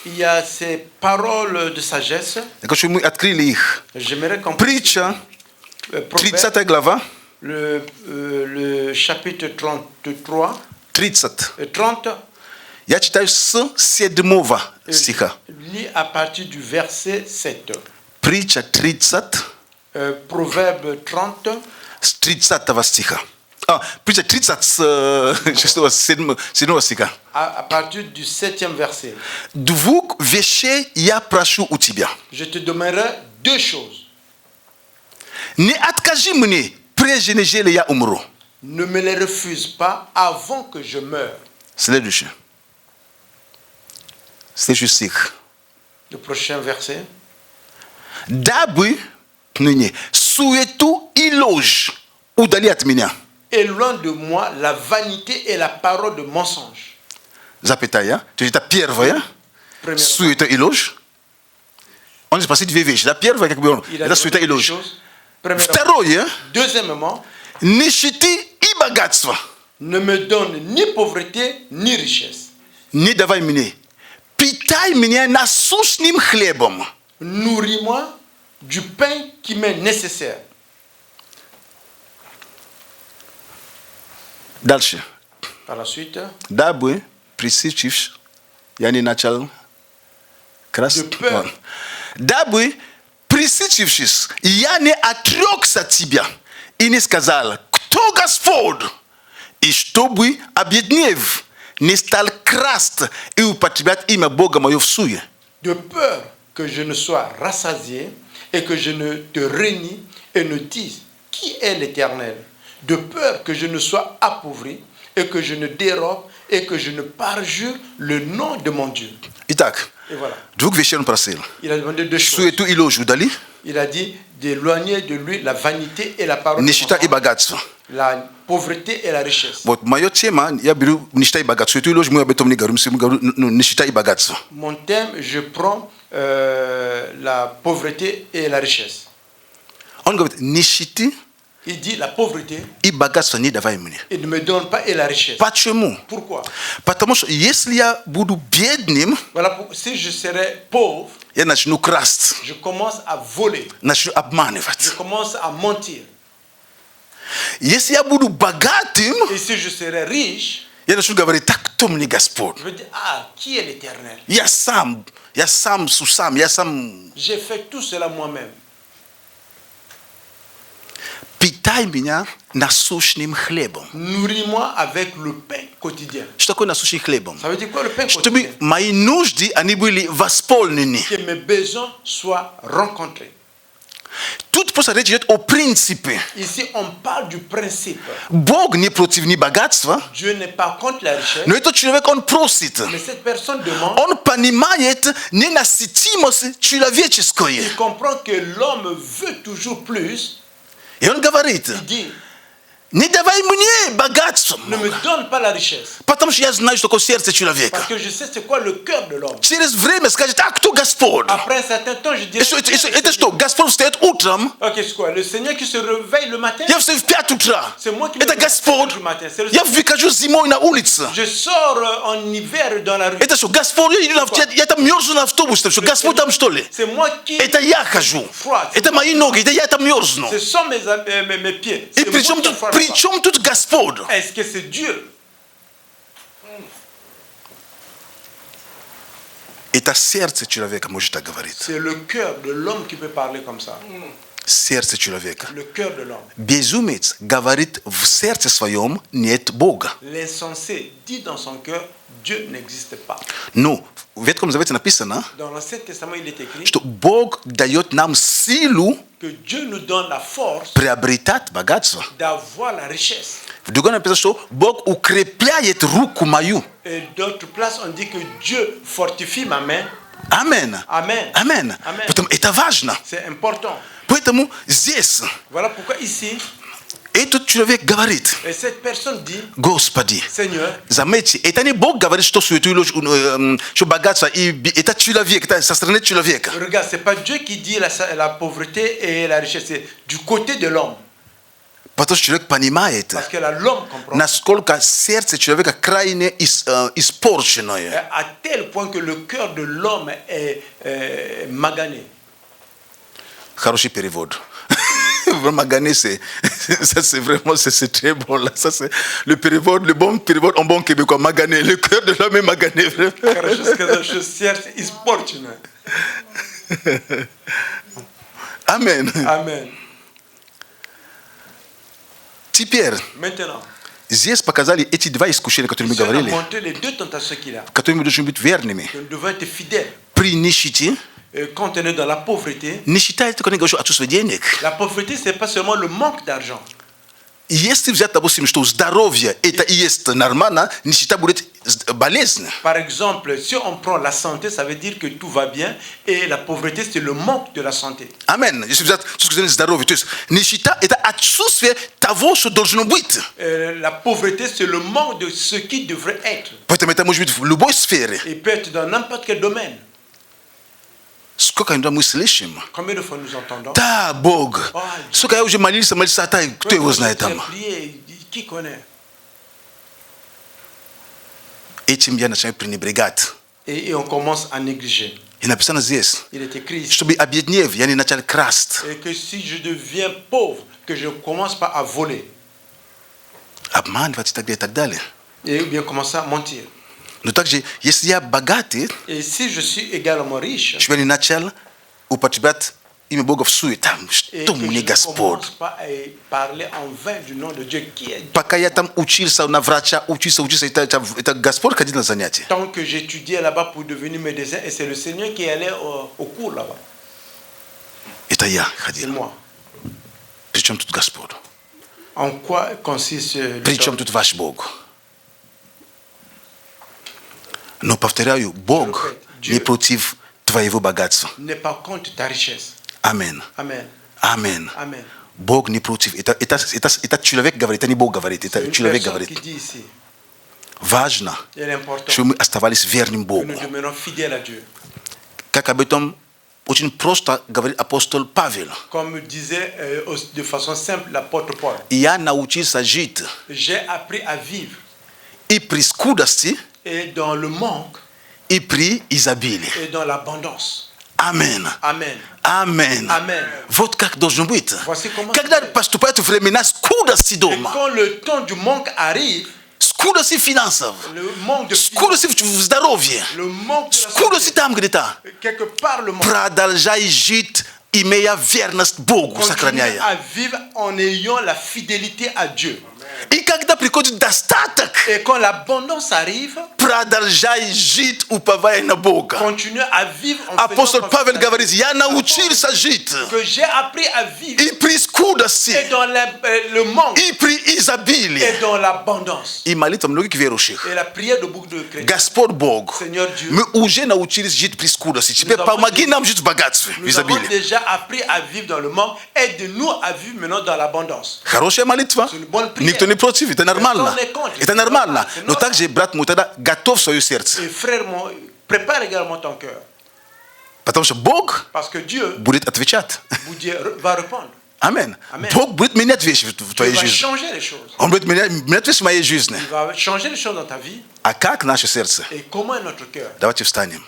Il y a ces paroles de sagesse. J'aimerais qu'on puisse le chapitre 33. 30. Lis à partir du verset 7. Proverbe 30. À partir du 7e verset. Je te donnerai deux choses. Ne me les refuse pas avant que je meure. Le prochain verset. Éloigne de moi la vanité et la parole de mensonge. Deuxièmement, ne me donne ni pauvreté ni richesse. Nourris-moi du pain qui m'est nécessaire. Par la suite, de peur. De peur que je ne sois rassasié et que je ne te renie et ne dise qui est l'Éternel. De peur que je ne sois appauvri et que je ne dérobe et que je ne parjure le nom de mon Dieu. Et voilà. Il a demandé deux choses. Il a dit d'éloigner de lui la vanité et la parole de mensonge, la pauvreté et la richesse. Mon thème, je prends la pauvreté et la richesse. Il dit la pauvreté, il ne me donne pas et la richesse. Pourquoi? Voilà, si je serais pauvre, je commence à voler. Je commence à mentir. Et si je serais riche, je veux dire, qui est l'Éternel? J'ai fait tout cela moi-même. Nourris-moi avec le pain. quotidien. Ça veut dire quoi le pain quotidien? Que mes besoins soient rencontrés. Tout pour ça au principe. Ici, on parle du principe. Bog ni protiv ni bagatstva. Dieu n'est pas contre la richesse. No ito človek on prosit. Mais cette personne demande. On panimajet ne na sitimos človeče skoje. Il comprend que l'homme veut toujours plus. Et on gavarit. Il dit. Не давай мне богатство. Ne me donne pas la richesse. Потому что я знаю, что такое сердце человека. Parce que je sais c'est quoi le cœur de l'homme. Через время скажет, а кто Господь? Après un certain temps, je dirais. Это что? Господь встает утром. Ok, c'est quoi? Le Seigneur qui se réveille le matin. Я встаю в 5 утра. C'est moi qui me Это Господь. Я выхожу зимой на улицу. Je sors en hiver dans la rue. Это что? Господь, я там мерзну на автобусе. Что? Господь там что ли? C'est moi qui. Это я хожу. Это мои ноги. Это я там мерзну. Ce sont mes pieds. И причем тут Господь? Est-ce que c'est Dieu? Это сердце человека может так говорить. C'est le cœur de l'homme qui peut parler comme ça. Сердце человека. Le cœur de l'homme. Безумец говорит в сердце своем нет Бога. L'insensé dit dans son cœur Dieu n'existe pas. Ну, в Ветхом Завете написано, dans l'Ancien Testament il est écrit, что Бог дает нам силу que Dieu nous donne la force приобретать богатство. D'avoir la richesse. В другом написано, что Бог укрепляет руку мою. Et d'autres places on dit que Dieu fortifie ma main. Амен. Амен. Амен. Поэтому это важно. C'est important. Поэтому здесь. Voilà pourquoi ici. Этот человек говорит, et cette personne dit, Господи, Seigneur, заметьте, это не Бог говорит, что богатство, это человек, это со стороны человека. Regarde, c'est pas Dieu qui dit la pauvreté et la richesse, c'est du côté de l'homme. Потому что человек понимает, parce que l'homme comprend, насколько сердце человека крайне испорченное. À tel point que le cœur de l'homme est magané. Хороший перевод. Magané, c'est vraiment c'est très bon là. Ça c'est le perivode, le bon perivode en bon québécois. Magané, le cœur de l'homme est magané. Amen. Amen. Теперь. Maintenant. Здесь показали эти два искушения, которые мы говорили. Которые мы должны быть верными. При нищете. Quand on est dans la pauvreté, la pauvreté, ce n'est pas seulement le manque d'argent. Если взять, допустим, что здоровье это и есть нормально, нищета будет болезнь. Par exemple, si on prend la santé, ça veut dire que tout va bien, et la pauvreté, c'est le manque de la santé. Амен. Если взять здоровье, то есть нищета это отсутствие того, что должно быть. La pauvreté, c'est le manque de ce qui devrait être. Поэтому это может быть в любой сфере. Il peut être dans n'importe quel domaine. Сколько мы слышим? Combien de fois nous entendons? Да, Бог. Сколько я уже молился, кто его знает там? Qui connaît? Этим я начинаю пренебрегать. Et on commence à négliger. И написано здесь, il est écrit, чтобы обеднев, я не начал красть. Et que si je deviens pauvre, que je ne commence pas à voler. Обманывать и так далее. Et bien commencer à mentir. Но также, если я богатый, et si je suis également riche, чтобы я не начал употреблять имя Бога в суете, что мне Господь. Пока я там учился на врача, учился, это Господь ходил на занятия. Tant que j'étudiais là-bas pour devenir médecin, et c'est le Seigneur qui allait au cours là-bas. Это я ходил. C'est moi. Причем тут Господь? En quoi consiste Причем тут ваш Бог? Но повторяю, Бог не против твоего богатства. Амен. Амен. Бог не против. Это человек говорит, это не Бог говорит, это человек говорит. Важно, чтобы мы оставались верным Богу. Как об этом очень просто говорит апостол Павел. Comme disait de façon simple l'apôtre Paul. Я научился жить. J'ai appris à vivre. И при скудости. Et dans le manque, и при изобилии. Et dans l'abondance. Амен. Amen. Амен. Amen. Вот как должно быть. Когда поступают времена скудости дома. Quand le temps du manque arrive, скудости финансов, скудости в здоровье, скудости там где-то. Продолжай жить, имея верность Богу, сохраняя. À vivre en ayant la fidélité à Dieu. Et quand l'abondance arrive, continue à vivre en Apôstole Pavel Gavariz, que j'ai appris à vivre. Et dans le manque. Et dans l'abondance. Et la prière de boucle de chrétien. Seigneur Dieu. Nous avons déjà appris à vivre dans le manque. Aide-nous à vivre maintenant dans l'abondance. C'est une bonne prière. Это нормально. Но также, брат мой, тогда готов свое сердце. Et frère мой, prépare également ton cœur. Потому что Бог будет отвечать. Va répondre. Аминь. Бог будет менять вещи в твоей жизни. Он будет менять вещи в моей жизни. А как наше сердце? Давайте встанем.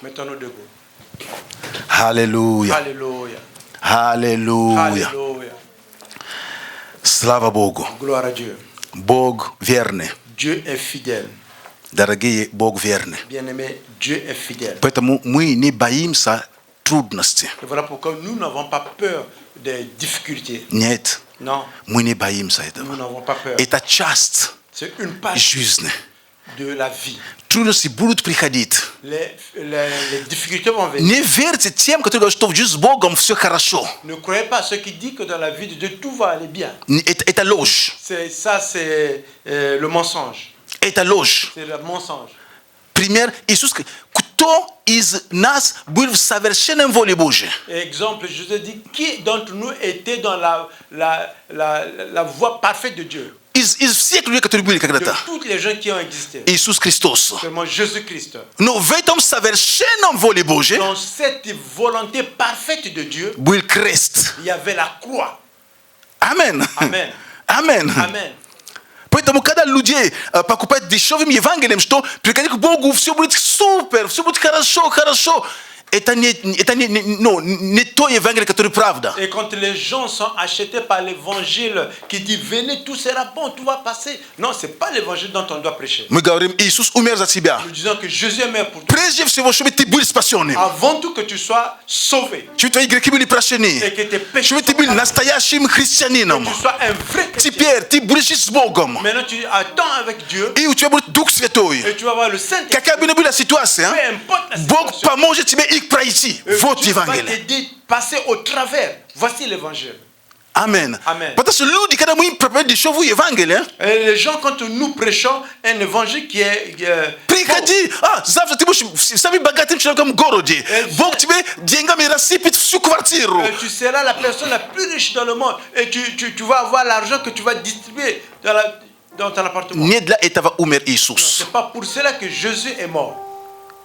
Аллилуйя. Аллилуйя. Слава Богу. Бог верный. Dieu est fidèle. Дорогие, Бог верный. Bien-aimé, Dieu est fidèle. Поэтому мы не боимся трудностей. Et voilà pourquoi nous n'avons pas peur des difficultés. Нет. Non. Мы не боимся этого. Nous n'avons pas peur. Это часть жизни. De la vie. Трудности будут приходить. Les difficultés vont venir. Не верьте тем, которые говорят, что в жизни с Богом все хорошо. Ne croyez pas à ceux qui disent que dans la vie de Dieu tout va aller bien. Это ложь. C'est le mensonge. Это ложь. C'est le mensonge. Пример Иисус. Кто из нас был в совершенном воле Божьей? Exemple, je te dis, qui d'entre nous était dans la voie parfaite de Dieu? Из всех людей, которые были когда-то. Toutes les gens qui ont existé. Иисус Христос. Seulement Jésus-Christ. Но в этом совершенном воле Божьей. Dans cette volonté parfaite de Dieu. Был крест. Il y avait la croix. Амен. Amen. Амен. Amen. Поэтому, когда люди покупают дешевым Евангелием, что приходи к Богу, все будет супер, все будет хорошо. Это не то Евангелие, которое правда. Et quand les gens sont achetés par l'évangile qui dit venez, tout sera bon, tout va passer. Non, c'est pas l'évangile dont on doit prêcher. Мы говорим, Иисус умер за тебя. Nous disons que Jésus est mort pour toi. Прежде всего, чтобы ты был спасенным. Avant tout que tu sois sauvé. Чтобы твои грехи были прощены. Et que tes péchés чтобы ты был настоящим христианином. Que tu sois un vrai chrétien. Теперь ты будешь с Богом. Maintenant tu attends avec Dieu. И у тебя будет Дух Святой. Et tu vas avoir le Saint-Esprit. Какая бы ни была ситуация, Бог поможет тебе их пройти. Вот Евангелие. Dieu va t'aider passer au travers. Voici l'évangile. Amen. Amen. Потому что люди, когда мы проповедуем дешевое Евангелие, les gens, quand nous prêchons un évangile qui est приходи, завтра ты будешь самым богатым человеком в городе. Бог тебе деньгами рассыпет всю квартиру. Tu seras la personne la plus riche dans le monde et tu vas avoir l'argent que tu vas distribuer dans ton appartement. Не для этого умер Иисус. C'est pas pour cela que Jésus est mort.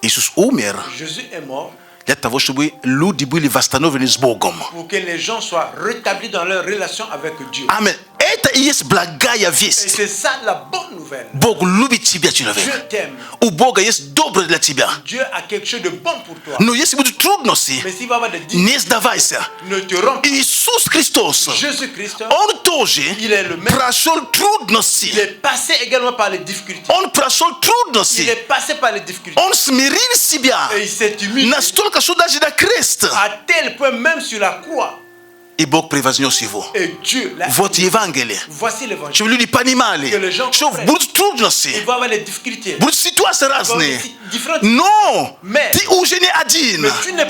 Иисус умер. Jésus est mort. Для того, чтобы люди были восстановлены с Богом. Pour que les gens soient rétablis dans leur relation avec Dieu. Amen. Это и есть благая весть. Et c'est ça la bonne nouvelle. Бог любит тебя, человек. Dieu t'aime. У Бога есть доброе для тебя. Dieu a quelque chose de bon pour toi. Но если будут трудности, Mais s'il va y avoir des не сдавайся. Ne te romps. Иисус Христос, Jésus-Christ, Он тоже il est le même. прошел трудности. Il est passé également par les difficultés. Он прошел трудности. Il est passé par les difficultés. Он смирил себя. Et il s'est humilié. Настолько, что даже на крест. À tel point même sur la croix. И Бог превознес его. Et Dieu l'a. Вот Евангелие. Voici l'évangile. Чтобы люди понимали, что будут трудности, Il va y avoir les difficultés. будут ситуации разные. Но ты уже не один. Ты не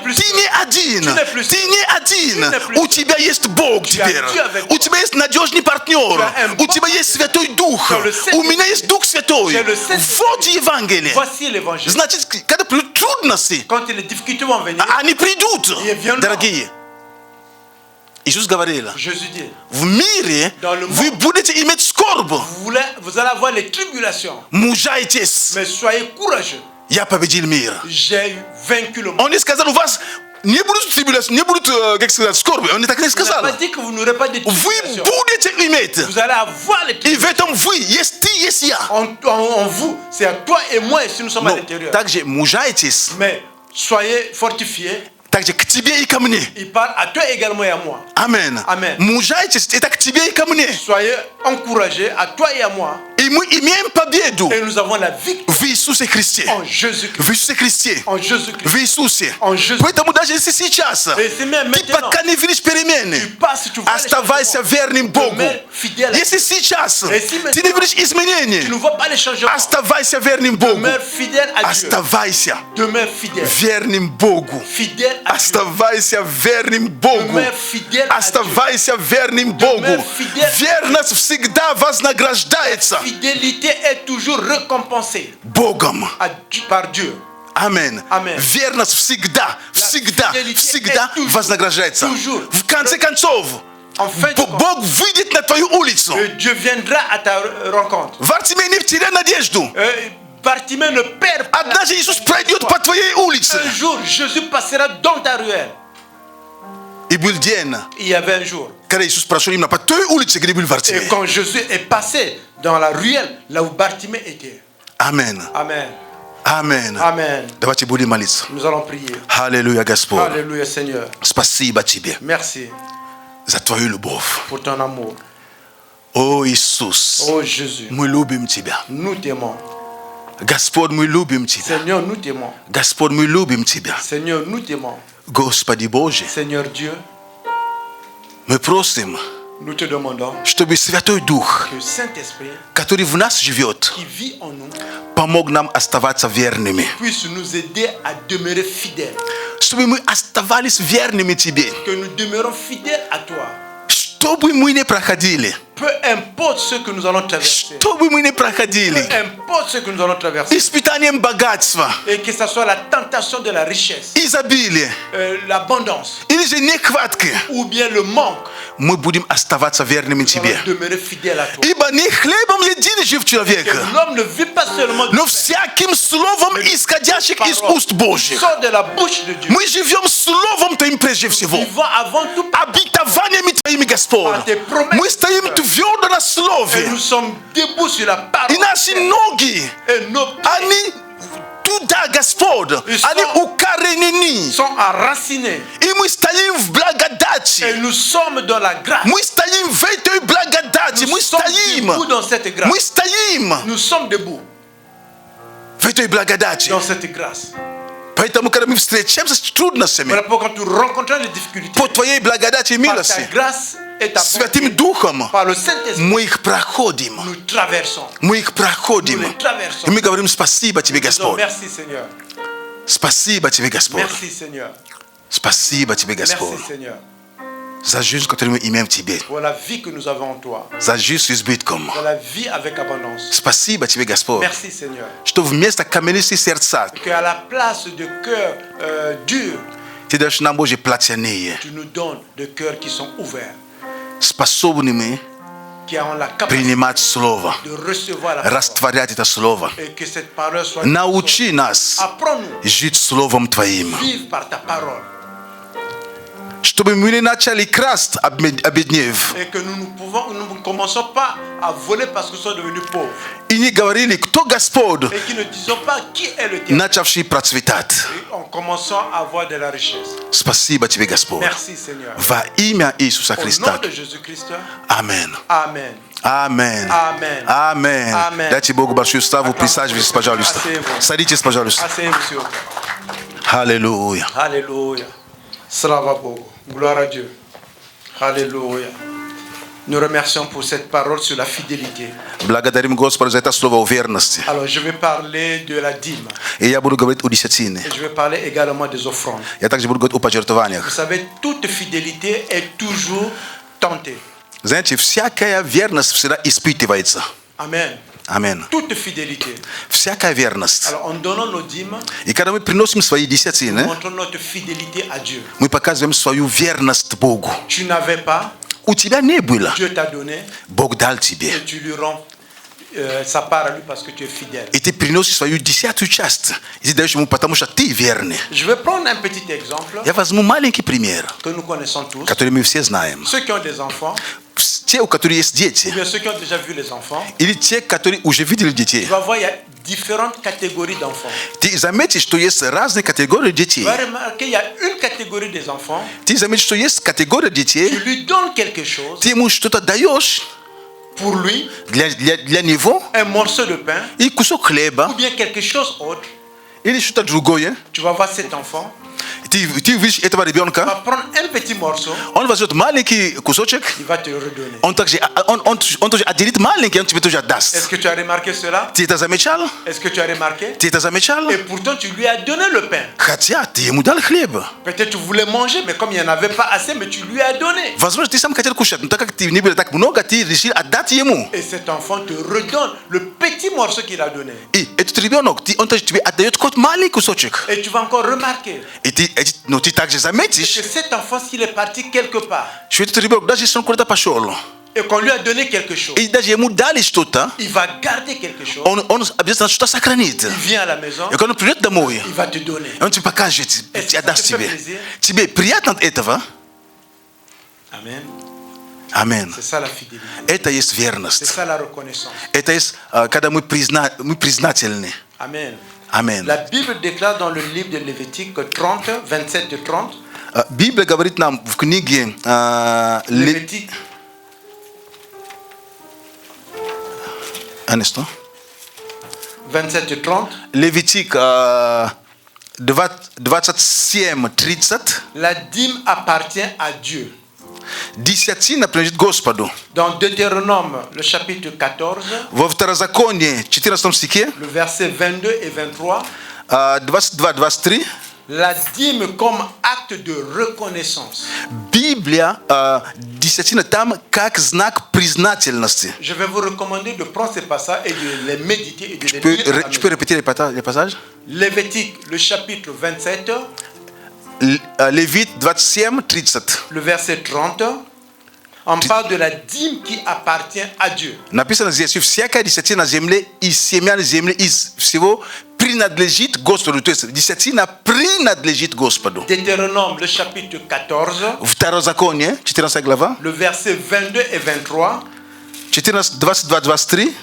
один. Ты не один. У тебя есть Бог теперь. У тебя есть надежный партнер. У тебя есть Святой Дух. У меня есть Дух Святой. Вот Евангелие. Значит, когда придут трудности, они придут, дорогие. Иисус говорил, в мире вы будете иметь скорбь. Vous allez avoir les tribulations. Мужайтесь. Mais soyez courageux. Я победил мир. J'ai vaincu le monde. Он не сказал, у вас не будут трибуляции, не будут, как сказать, скорби. Он не так не сказал. Вы будете иметь. Vous allez avoir les tribulations. И в этом вы есть ты, есть я. En vous, c'est à toi et moi, et si nous sommes à l'intérieur. Также мужайтесь. Mais soyez fortifiés. Также к тебе и ко мне. Il parle à toi également et à moi. Amen. Amen. Мужайтесь, это к тебе и ко мне. Soyez encouragés à toi et à moi. Et nous avons la victoire en Jésus-Christ. En Jésus-Christ. En Jésus-Christ. Et c'est même maintenant. Tu passes, tu vois les changements. Demeure fidèle à Dieu. Et si maintenant, tu ne vois pas les changements. Demeure fidèle à Dieu. Demeure fidèle. Fidèle à Dieu. Demeure fidèle à Dieu. Fidélité est toujours récompensée par Dieu. Amen. Amen. Viernas всегда вознаграждается. В конце концов, Бог выйдет на твою улицу. Dieu viendra à ta rencontre. Вартимей не теряй надежду. Bartimée ne perd pas. Однажды Иисус пройдет по твоей улице. Un jour, Jésus passera dans ta ruelle. И был день, il y avait un jour, когда Иисус прошел именно по той улице, где был Вартимей. Et quand Jésus est passé dans la ruelle, là où Bartimée était. Amen. Amen. Amen. Amen. Давайте будем молиться. Nous allons prier. Аллилуйя, Господь. Alléluia, Seigneur. Спасибо Тебе. Merci. За Твою любовь. Pour ton amour. О Иисус. О Jésus. Мы любим Тебя. Nous t'aimons. Господь, мы любим Тебя. Seigneur, nous t'aimons. Господь, мы любим Тебя. Seigneur, nous t'aimons. Господи Боже, Seigneur Dieu, мы просим, nous te demandons чтобы Святой Дух, que Saint-Esprit, который в нас живет, qui vit en nous, помог нам оставаться верными. puisse nous aider à demeurer fidèles. Чтобы мы оставались верными Тебе. Que nous demeurons fidèles à toi. Чтобы мы не проходили. Peu importe ce que nous allons traverser. Чтобы мы не проходили. Peu importe ce que nous allons traverser. Испытанием богатства. Et que ce soit la tentation de la richesse. Изобилие. L'abondance. Или же нехватка. Ou bien le manque. Мы будем оставаться верными Тебе. Ибо не хлебом единым жив человек, но всяким словом, исходящим из уст Божьих. Мы живем словом Твоим прежде всего. Обетованиями Твоими, Господь. Мы стоим твердо на слове. И наши ноги, они туда, Господь, они укоренены. И мы стоим в благодати. Мы стоим в этой благодати. Мы стоим в этой благодати. Поэтому, когда мы встречаемся с трудностями, по Твоей благодати и милости, Святым Духом, мы их проходим. Мы их проходим. И мы говорим спасибо Тебе, Господь. Спасибо Тебе, Господь. Спасибо Тебе, Господь. За жизнь, которую мы имеем в Тебе. За жизнь с избытком. Спасибо Тебе, Господь. Что вместо каменистых сердца Ты даешь нам, Боже, плотяные, способными принимать Слово, растворять это Слово. Научи нас жить Словом Твоим. Чтобы мы не начали красть, обеднев. И не говорили, кто Господь, начавший процветать. Спасибо Тебе, Господь. Во имя Иисуса Христа. Аминь. Аминь. Аминь. Дайте Богу большую славу. Присаживайтесь, пожалуйста. Садитесь, пожалуйста. Аллилуйя. Аллилуйя. Slava Bogu. Gloire à Dieu. Alléluia. Nous remercions pour cette parole sur la fidélité. Alors je vais parler de la dîme. Et je vais parler également des offrandes. Vous savez, toute fidélité est toujours tentée. Amen. Amen. Toute fidélité. Всякая верность. Alors, en donnant nos dîmes, и когда мы приносим свои десятины, nous montrons notre fidélité à Dieu. Мы показываем свою верность Богу. Tu n'avais pas, у тебя не было. Dieu t'a donné, Бог дал тебе. Et tu lui rends sa part à lui parce que tu es fidèle. И ты приносишь свою десятую часть. И ты даешь ему, потому что ты верный. Je vais prendre un petit exemple. Я возьму маленький пример, que nous connaissons tous, который мы все знаем. Ceux qui ont des enfants, те, у которых есть дети, ou bien ceux qui ont déjà vu les enfants, или те, которые уже видели детей. Tu vas voir, il y a différentes catégories d'enfants. Ты заметишь, что есть разные категории детей. Tu vas remarquer, il y a une catégorie des enfants. Ты заметишь, что есть категория детей. Tu lui donnes quelque chose. Ты ему что-то даешь. Pour lui, un morceau de pain ou bien quelque chose autre, tu vas voir cet enfant. Tu va prendre un petit morceau. Il va te le redonner. Est-ce que tu as remarqué cela? Est-ce que tu as remarqué? Et pourtant tu lui as donné le pain. Peut-être tu voulais manger, mais comme il n'y en avait pas assez, mais tu lui as donné. Et cet enfant te redonne le petit morceau qu'il a donné. Et tu vas encore remarquer que cet enfant, s'il est parti quelque part et qu'on lui a donné quelque chose, il va garder quelque chose. Il vient à la maison, il va te donner. Est-ce que ça te fait plaisir? Amen. Amen. C'est ça la fidélité. C'est ça la reconnaissance. Amen. Amen. La Bible déclare dans le livre de Lévitique 30, 27 et 30. Bible говорит нам в книге Lévitique. Un instant. 27 et 30. Lévitique 27, 30. La dîme appartient à Dieu. Dans Deutéronome, le chapitre 14, le verset 22 et 23, la dîme comme acte de reconnaissance. Je vais vous recommander de prendre ces passages et de les méditer et de les lire. Tu peux répéter les passages? Lévitique, le chapitre 27. Lévite 27, 30. Le verset 30, on parle de la dîme qui appartient à Dieu. Deutéronome, le chapitre 14, le verset 22 et 23.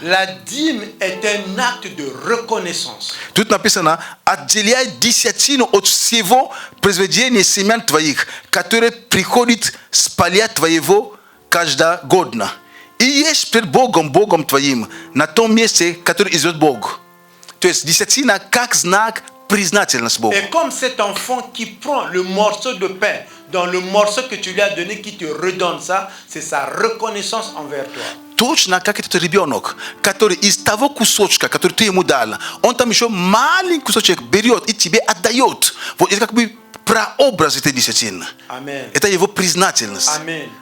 La dîme est un acte de reconnaissance. Тут написано: отделяй десятину от всего произведения семян твоих, которые приходит с поля твоего каждогодно, и ешь пред Богом твоим на том месте, который изведет Бог. То есть десятина как знак признательности Богу. Et comme cet enfant qui prend le morceau de pain dans le morceau que tu lui as donné, qui te redonne ça, c'est sa reconnaissance envers toi. Точно как этот ребенок, который из того кусочка, который ты ему дал, он там еще маленький кусочек берет и тебе отдает. Вот это как бы прообраз этой десятины. Это его признательность.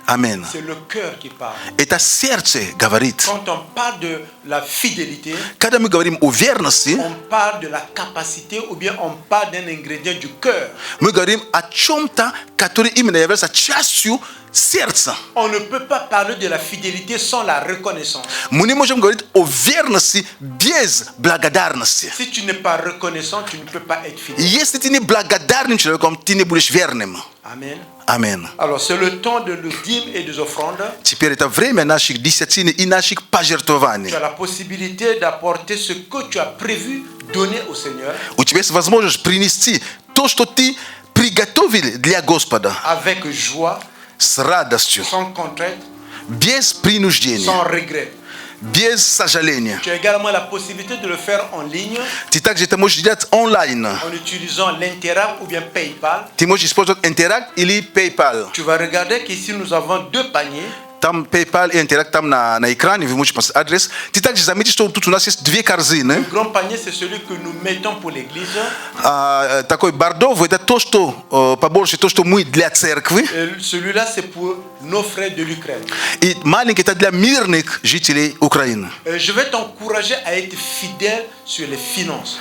Amen. C'est le cœur qui parle. Это сердце говорит. Quand on parle de la fidélité, когда мы говорим о верности, on parle de la capacité ou bien on parle d'un ingrédient du cœur. Мы говорим о чем-то, который именно является частью сердца. On ne peut pas parler de la fidélité sans la reconnaissance. Мы не можем говорить о верности без благодарности. Si tu n'es pas reconnaissant, tu ne peux pas être fidèle. Если ты не благодарным человеком, ты не будешь верным. Amen. Amen. Alors c'est le temps de le dîme et des offrandes. Теперь это время наших десятин и наших пожертвований. Tu as la possibilité d'apporter ce que tu as prévu donner au Seigneur. У тебя есть возможность принести то, что ты приготовил для Господа. Avec joie. С радостью. Sans contrainte. Без принуждения. Sans regret. Без сожаления. Tu as également la possibilité de le faire en ligne. Ты также это можешь делать онлайн. En utilisant l'Interact ou bien PayPal. Ты можешь использовать Interact или PayPal. Tu vas regarder qu'ici nous avons deux paniers. Там PayPal и Interact там на экране, вы можете поставить адрес. Ты также заметишь, что тут у нас есть две корзины. Le grand panier, c'est celui que nous mettons pour l'église. Такой бордовый, это то, что побольше, то, что мы для церкви. Celui-là, c'est pour nos frères de l'Ukraine. И маленький, это для мирных жителей Украины. Je vais t'encourager à être fidèle sur les finances.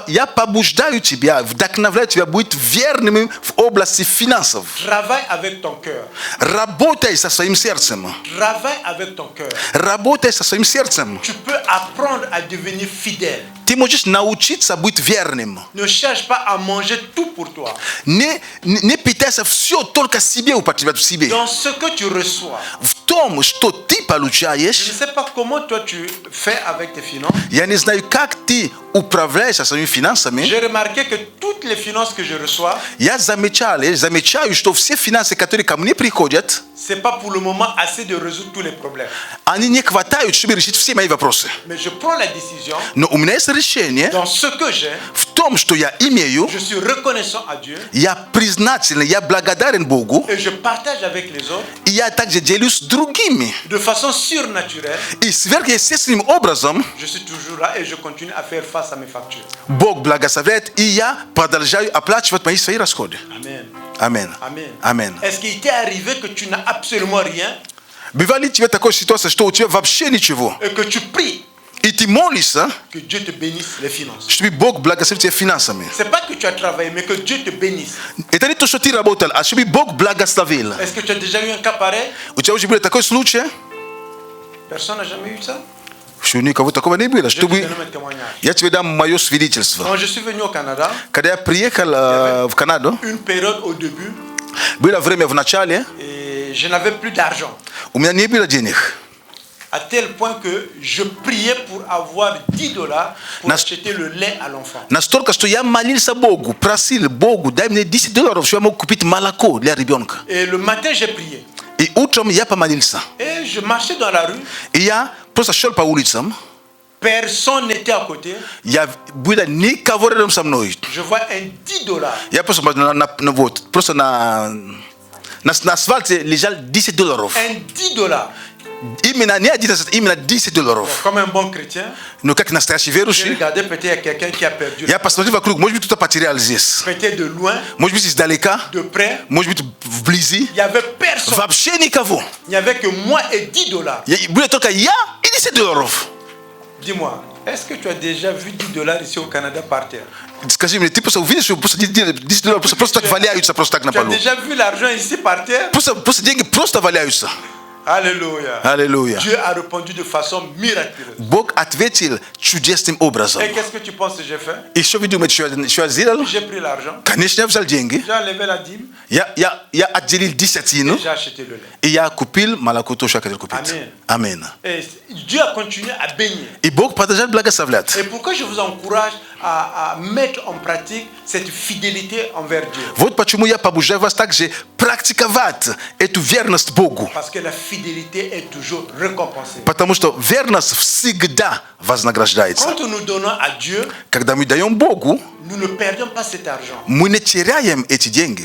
Я побуждаю тебя, вдохновляю тебя быть верным в области финансов. Travaille avec ton cœur. Работай со своим сердцем. Travaille avec ton cœur. Работай со своим сердцем. Tu peux apprendre à devenir fidèle. Ты можешь научиться быть верным. Ne cherche pas à manger tout pour toi. Не питайся все только себе употреблять в себе. Dans ce que tu reçois. В том, что ты получаешь. Je ne sais pas comment toi tu fais avec tes finances. Я не знаю, как ты J'ai remarqué que toutes les finances que je reçois, c'est pas pour le moment assez de résoudre tous les problèmes. Mais je prends la décision, dans ce que j'ai, je suis reconnaissant à Dieu, et je partage avec les autres de façon surnaturelle. Je suis toujours là et je continue à faire face à mes factures. Amen. Amen. Amen. Est-ce qu'il t'est arrivé que tu n'as absolument rien et que tu pries que Dieu te bénisse les finances? C'est pas que tu as travaillé, mais que Dieu te bénisse. Est-ce que tu as déjà eu un cas pareil? Personne n'a jamais eu ça? Quand je suis venu au Canada, il y avait une période au début et je n'avais plus d'argent. À tel point que je priais pour avoir $10 pour acheter le lait à l'enfant. Et le matin, j'ai prié. Et je marchais dans la rue. Personne n'était à côté. Je vois un $10. Un $10. Comme un bon chrétien, j'ai regardé peut-être quelqu'un qui a perdu. Peut-être de loin, de près. Il n'y avait personne. Il n'y avait que moi et $10. Dis-moi, est-ce que tu as déjà vu $10 ici au Canada par terre? Tu as déjà vu l'argent ici par terre? Alléluia. Alléluia. Dieu a répondu de façon miraculeuse. Et qu'est-ce que tu penses que j'ai fait? J'ai pris l'argent. J'ai enlevé la dîme. Et j'ai acheté le lait. Amen. Et Dieu a continué à bénir. Et pourquoi je vous encourage à mettre en pratique cette fidélité envers Dieu? Parce que la fidélité est toujours récompensée. Quand nous donnons à Dieu, nous ne perdons pas cet argent.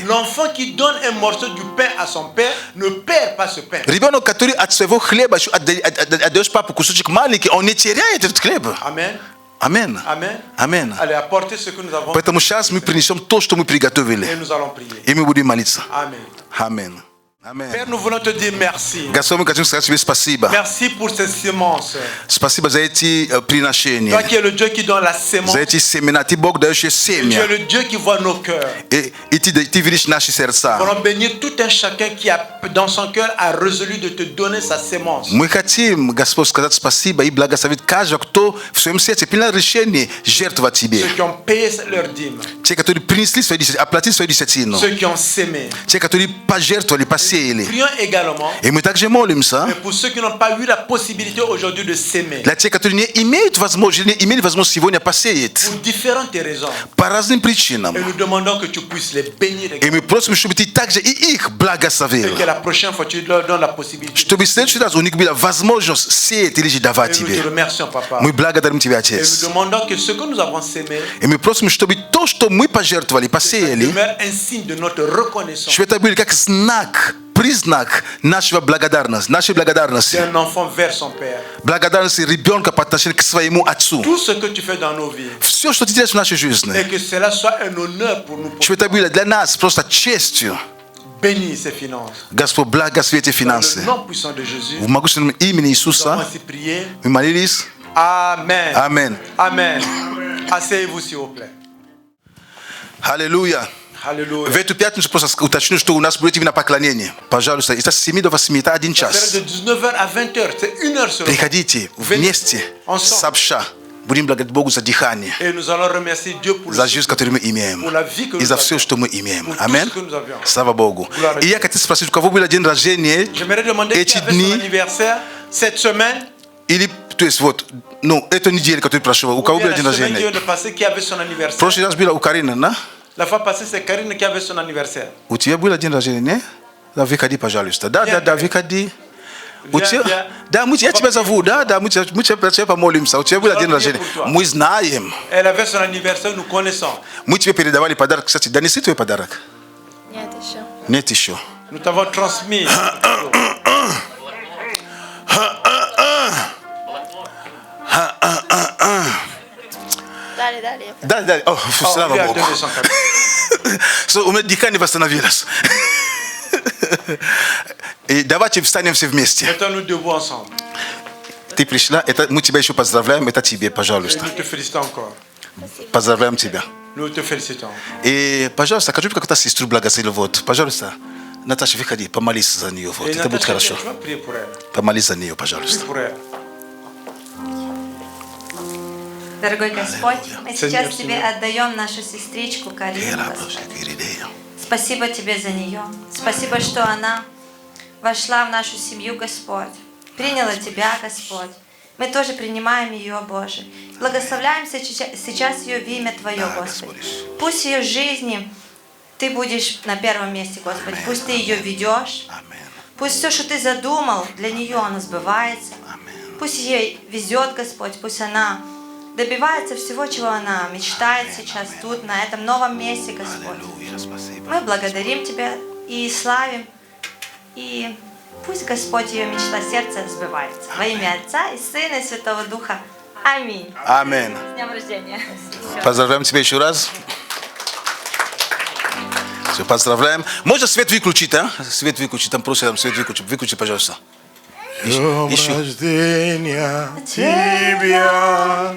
L'enfant qui donne un morceau du pain à son père ne perd pas ce pain. Amen. Amen. Amen. Amen. Allez, apportez ce que nous avons. Et nous allons prier. Amen. Amen. Amen. Père, nous voulons te dire merci. Merci pour ces semences. Toi qui es le Dieu qui donne la semence. Tu es le Dieu qui voit nos cœurs. Nous voulons bénir tout un chacun qui a dans son cœur a résolu de te donner sa semence. Ceux qui ont payé leur dîme. Ceux qui ont sémé. Prions également. Mais pour ceux qui n'ont pas eu la possibilité aujourd'hui de s'aimer, pour différentes raisons, et nous demandons que tu puisses les bénir également. Et que la prochaine fois tu leur donnes la possibilité. Et nous te remercions, papa. Et nous demandons que ce que nous avons sémé demeure un signe de notre reconnaissance. Un enfant vers son père. Tout ce que tu fais dans nos vies, et que cela soit un honneur pour nous. Bénis ces finances. Dans le nom puissant de Jésus, nous avons ainsi prié. Amen. Amen. Amen. Asseyez-vous s'il vous plaît. Alléluia. Hallelujah. Vitu pia utachini sto unasubiri hivi napakla nyenye. Pajalo sa itasimida vasimita adin chas. De 19h à 20h, c'est 1 heure seulement. Pekaditi, vniesti, sabsha. Et nous allons remercier Dieu pour la vie que nous avions. J'aimerais demander qui avait son anniversaire cette semaine. tu es vote. Non, et ton idée quand tu prêches au cas où bien la semaine qui avait son anniversaire. Prochaine bila Karine na? La fois passée c'est Karine qui avait son anniversaire. Ou tu as bila dinner ne? Da vikadi pa jalusta. Da vikadi. Da muti eti beza vuda, da muti petse pa molimsa. Ou tu as bila dinner gene. Muiz naim. Elle avait son anniversaire, nous connaissons. Muti pe pere davali padarak sati. Dani situ e padarak. Neti show. Nous t'avons transmis. Dale. Oh, salama Bogu. So umedikani bastana vilas. I dawacie wstaniemy się w mieście. Maintenant nous devons ensemble. Ty przyszła, my ciebie jeszcze pozdrawiam, my ciebie, пожалуйста. Nous te félicitons encore. Поздравляем тебя. Nous te félicitons. И, пожалуйста, скажи, как-то сестру благословил, вот, пожалуйста. Наташа, выходи, помолись за нее, вот, это будет хорошо. Помолись за нее, пожалуйста. Дорогой Господь, мы сейчас Тебе отдаем нашу сестричку Карину, Господь. Спасибо Тебе за нее. Спасибо, что она вошла в нашу семью, Господь. Приняла Тебя, Господь. Мы тоже принимаем ее, Боже. Благословляем сейчас ее в имя Твое, Господи. Пусть в ее жизни Ты будешь на первом месте, Господи. Пусть Ты ее ведешь. Пусть все, что Ты задумал для нее, оно сбывается. Пусть ей везет, Господь. Пусть она добивается всего, чего она мечтает сейчас тут, на этом новом месте, Господь. Мы благодарим Тебя и славим. И пусть Господь ее мечта сердца сбывается. Во имя Отца и Сына и Святого Духа. Аминь. Аминь. С днем рождения. Поздравляем тебя еще раз. Все, поздравляем. Можно свет выключить, а? Свет выключить, там просто там свет выключить. Выключи, пожалуйста. Днем рождения тебя.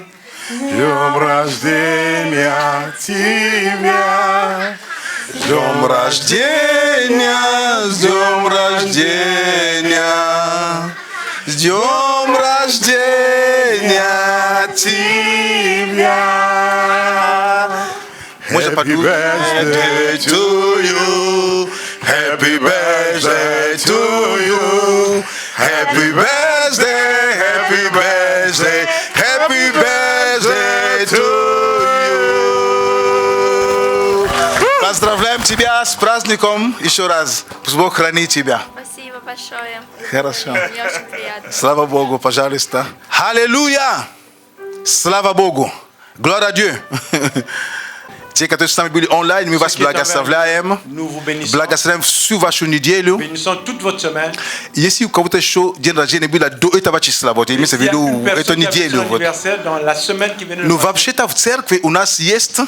Днем рождения тебя. С днем рождения, с днем рождения, с днем рождения тебя. Happy birthday to you. Happy birthday to you. Happy birthday, happy birthday, happy birthday to you. Поздравляем тебя с праздником еще раз. Пусть Бог хранит тебя. Спасибо большое. Хорошо. Мне очень приятно. Слава Богу, пожалуйста. Аллилуйя! Слава Богу. Gloire à Dieu. Те, которые с нами были онлайн, мы вас благословляем. Благословляем всю вашу неделю. Если у кого-то еще день рождения было до этого числа, вот имеется в виду эту неделю. Вот. Но вообще-то в церкви у нас есть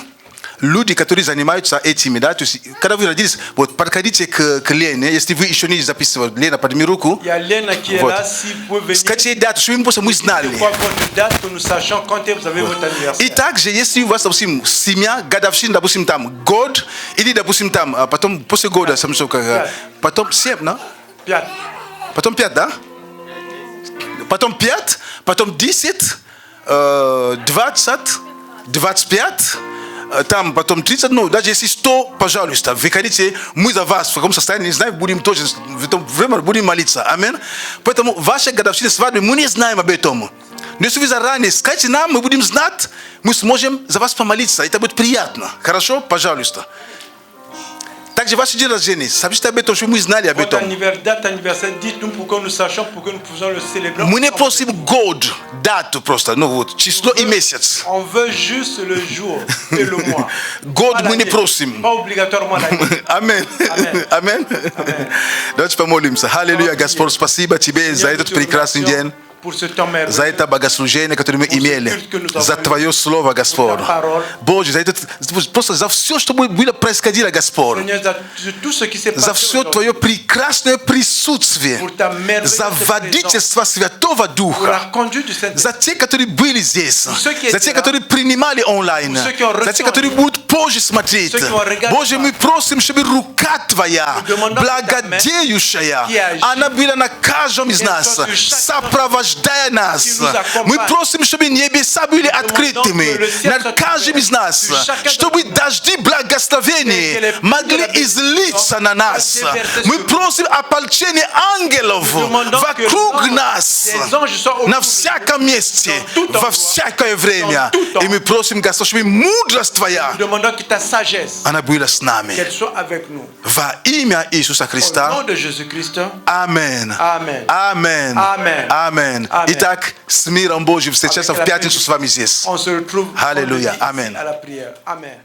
люди, которые занимаются этими, да, то есть, когда вы родились, вот, подходите к Лене, если вы еще не записывали, Лена, подними руку. Il y a Lena qui est вот. là, si vous pouvez venir. Скажите дату, чтобы мы просто мы знали. Votre date, que nous sachions quand vous avez votre anniversaire. И также, если у вас, допустим, семья, годовщина, допустим, там, год, или, допустим, там, потом, после года, потом 7, да? 5. Потом 5, да? Потом 5, потом 10, 20, 25, там потом 30, ну, даже если 100, пожалуйста, выходите, мы за вас, в каком состоянии, не знаю, будем тоже, в это время будем молиться, аминь. Поэтому ваша годовщина свадьбы, мы не знаем об этом. Но если вы заранее скажите нам, мы будем знать, мы сможем за вас помолиться, это будет приятно, хорошо? Пожалуйста. Также ваш день рождения, сообщите об этом, чтобы мы знали об этом. Мы не просим год, дату просто, ну вот, число и месяц. On veut juste le jour et le mois. Год мы не просим. Pas obligatoirement l'année. Аминь. Аминь. Давайте помолимся. Аллилуйя, Господь, спасибо тебе за этот прекрасный день. За это богослужение, которое мы имели, за Твое Слово, Господь. Боже, за это, просто за все, что было происходило, Господь. За все Твое прекрасное присутствие, за водительство Святого Духа, за те, которые были здесь, за те, которые принимали онлайн, за те, которые будут позже смотреть. Боже, мы просим, чтобы рука Твоя, благодеющая, она была на каждом из нас, сопровождающая ajudai nas. Мы просим, чтобы небеса были открытыми над каждым из нас, чтобы дожди благословения могли излиться на нас. Мы просим о полчении ангелов вокруг нас, на всяком месте, во всякое время. И мы просим, Господь, чтобы мудрость Твоя, она была с нами. Во имя Иисуса Христа. Аминь. Аминь. Аминь. Итак, с миром Божьим встречаться в пятницу с вами здесь. Аллилуйя. Аминь. Amen.